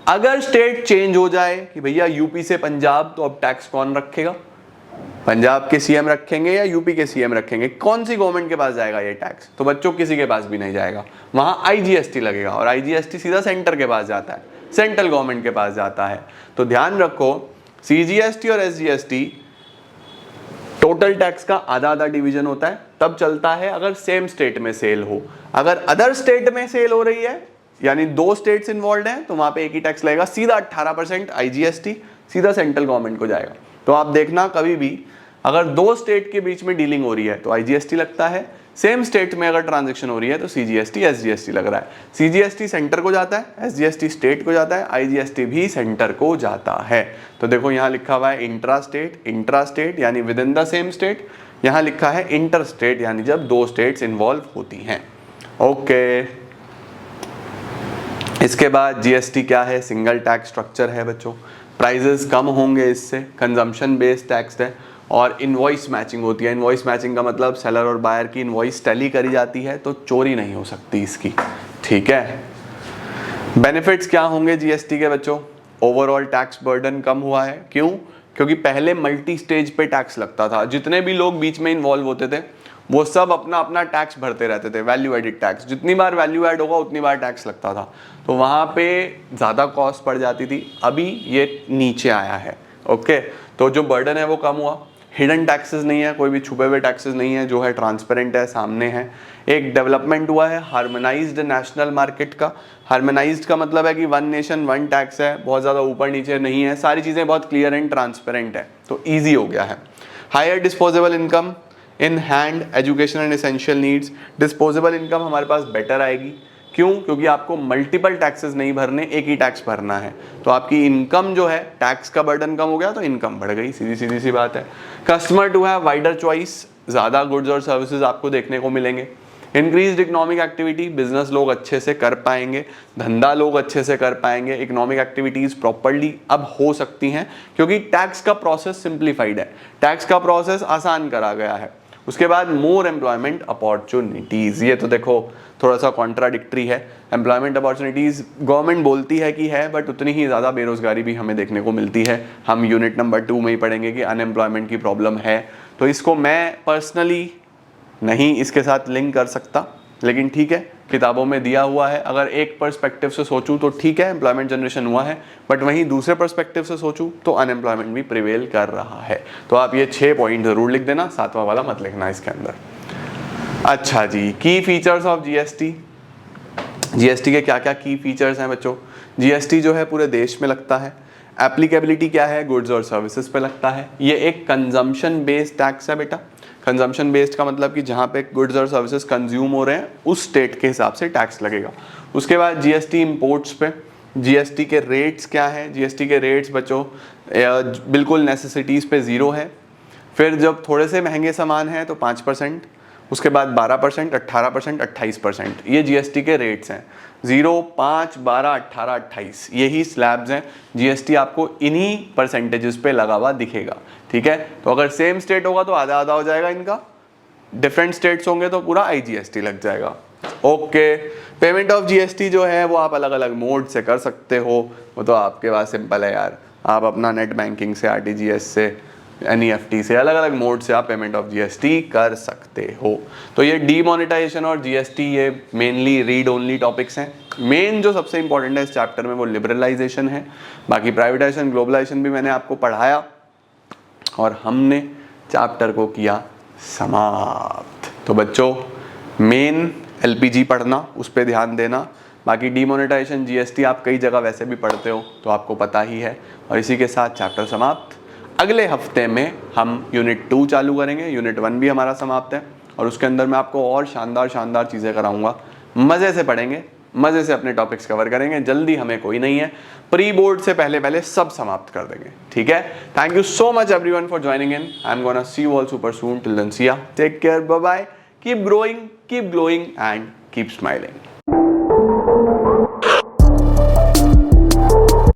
अगर स्टेट चेंज हो जाए कि भैया यूपी से पंजाब, तो अब टैक्स कौन रखेगा? पंजाब के CM रखेंगे या यूपी के CM रखेंगे? कौन सी गवर्नमेंट के पास जाएगा ये टैक्स? तो बच्चों किसी के पास भी नहीं जाएगा, वहां IGST लगेगा, और IGST सीधा सेंटर के पास जाता है, सेंट्रल गवर्नमेंट के पास जाता है। तो ध्यान रखो, CGST और SGST टोटल टैक्स का आधा आधा डिवीजन होता है, तब चलता है अगर सेम स्टेट में सेल हो। अगर अदर स्टेट में सेल हो रही है, यानी 2 स्टेट्स इन्वॉल्व हैं, तो वहां पे एक ही टैक्स लगेगा, सीधा 18% IGST सीधा सेंट्रल गवर्नमेंट को जाएगा। तो आप देखना कभी भी अगर 2 स्टेट के बीच में डीलिंग हो रही है तो IGST लगता है, सेम स्टेट में अगर ट्रांजैक्शन हो रही है तो CGST SGST लग रहा है। CGST सेंटर को जाता है, SGST स्टेट को जाता है, IGST भी सेंटर को जाता है। तो देखो यहाँ लिखा हुआ है इंट्रा स्टेट यानी with in the same state, यहाँ लिखा है इंटर स्टेट यानी जब 2 स्टेट्स इन्वॉल्व होती हैं। ओके, इसके बाद GST क्या है? सिंगल टैक्स स्ट्रक्चर है बच्चों, प्राइजेस कम होंगे इससे, कंजम्पशन बेस्ड टैक्स है, और इनवॉइस मैचिंग होती है। इनवॉइस मैचिंग का मतलब सेलर और बायर की इनवॉइस टैली करी जाती है, तो चोरी नहीं हो सकती इसकी, ठीक है। बेनिफिट्स क्या होंगे GST के बच्चों? ओवरऑल टैक्स बर्डन कम हुआ है। क्यों? क्योंकि पहले मल्टी स्टेज पे टैक्स लगता था, जितने भी लोग बीच में इन्वॉल्व होते थे वो सब अपना अपना टैक्स भरते रहते थे, वैल्यू एडिड टैक्स। जितनी बार वैल्यू ऐड होगा उतनी बार टैक्स लगता था, तो वहाँ पे ज़्यादा कॉस्ट पड़ जाती थी। अभी ये नीचे आया है, ओके, तो जो बर्डन है वो कम हुआ। हिडन टैक्सेस नहीं है, कोई भी छुपे हुए टैक्सेस नहीं है, जो है ट्रांसपेरेंट है, सामने है। एक डेवलपमेंट हुआ है हार्मोनाइज्ड नेशनल मार्केट का। हार्मोनाइज्ड का मतलब है कि 1 नेशन 1 टैक्स है, बहुत ज़्यादा ऊपर नीचे नहीं है, सारी चीज़ें बहुत क्लियर एंड ट्रांसपेरेंट है, तो ईजी हो गया है। Higher disposable income in hand education and essential needs. Disposable income हमारे पास बेटर आएगी। क्यों? क्योंकि आपको मल्टीपल टैक्सेस नहीं भरने, एक ही टैक्स भरना है, तो आपकी इनकम जो है, टैक्स का बर्डन कम हो गया तो इनकम बढ़ गई, सीधी सी बात है। Customer to have wider choice, ज़्यादा गुड्स और सर्विसेज आपको देखने को मिलेंगे। इंक्रीज्ड इकोनॉमिक एक्टिविटी, बिजनेस लोग अच्छे से कर पाएंगे, धंधा लोग अच्छे से कर पाएंगे, इकोनॉमिक एक्टिविटीज़ प्रॉपर्ली अब हो सकती हैं क्योंकि टैक्स का प्रोसेस सिंप्लीफाइड है, टैक्स का प्रोसेस आसान करा गया है। उसके बाद मोर एम्प्लॉयमेंट अपॉर्चुनिटीज़, ये तो देखो थोड़ा सा कॉन्ट्राडिक्टरी है। एम्प्लॉयमेंट अपॉर्चुनिटीज़ गवर्नमेंट बोलती है कि है, बट उतनी ही ज़्यादा बेरोजगारी भी हमें देखने को मिलती है। हम यूनिट नंबर 2 में ही पढ़ेंगे कि अनएम्प्लॉयमेंट की प्रॉब्लम है, तो इसको मैं पर्सनली नहीं इसके साथ लिंक कर सकता, लेकिन ठीक है, किताबों में दिया हुआ है। अगर एक पर्सपेक्टिव से सोचूं तो ठीक है, एम्प्लॉयमेंट जनरेशन हुआ है, बट वहीं दूसरे पर्सपेक्टिव से सोचूं तो अनएम्प्लॉयमेंट भी प्रिवेल कर रहा है। तो आप ये 6 पॉइंट जरूर लिख देना, 7वां वाला मत लिखना इसके अंदर। अच्छा जी, की फीचर्स ऑफ GST। GST के क्या क्या की फीचर्स हैं बच्चों? GST जो है पूरे देश में लगता है। एप्लीकेबिलिटी क्या है? गुड्स और सर्विसेज पे लगता है। ये एक कंजम्पशन बेस्ड टैक्स है बेटा। कंजम्पशन बेस्ड का मतलब कि जहाँ पे गुड्स और सर्विसेज कंज्यूम हो रहे हैं उस स्टेट के हिसाब से टैक्स लगेगा। उसके बाद GST इंपोर्ट्स पे। GST के रेट्स क्या हैं? GST के रेट्स बच्चों बिल्कुल नेसेसिटीज़ पे 0 है। फिर जब थोड़े से महंगे सामान हैं तो 5%, उसके बाद 12%, 18%, 28%, ये GST के रेट्स हैं। 0, 5, 12, 18, 28 यही स्लैब्स हैं। GST आपको इन्हीं परसेंटेजेस पे लगा हुआ दिखेगा, ठीक है। तो अगर सेम स्टेट होगा तो आधा आधा हो जाएगा इनका, डिफरेंट स्टेट्स होंगे तो पूरा IGST लग जाएगा। ओके, पेमेंट ऑफ GST जो है वो आप अलग अलग मोड से कर सकते हो, वो तो आपके पास सिंपल है यार। आप अपना नेट बैंकिंग से, RTGS से, NEFT से, अलग अलग मोड से आप पेमेंट ऑफ GST कर सकते हो। तो ये डीमोनेटाइजेशन और GST ये मेनली रीड ओनली टॉपिक्स हैं। मेन जो सबसे इंपॉर्टेंट है इस चैप्टर में वो लिबरलाइजेशन है। बाकी प्राइवेटाइजेशन, ग्लोबलाइजेशन भी मैंने आपको पढ़ाया और हमने चैप्टर को किया समाप्त। तो बच्चों मेन LPG पढ़ना, उस पर ध्यान देना। बाकी डीमोनेटाइजेशन, GST आप कई जगह वैसे भी पढ़ते हो तो आपको पता ही है। और इसी के साथ चैप्टर समाप्त। अगले हफ्ते में हम यूनिट 2 चालू करेंगे। यूनिट 1 भी हमारा समाप्त है और उसके अंदर मैं आपको और शानदार चीज़ें कराऊंगा। मज़े से पढ़ेंगे, मजे से अपने टॉपिक्स कवर करेंगे। जल्दी हमें कोई नहीं है, प्री बोर्ड से पहले पहले सब समाप्त कर देंगे, ठीक है। Thank you so much everyone for joining in. I am gonna see you all super soon. Till then see ya, take care, bye bye, keep growing, keep glowing and keep smiling.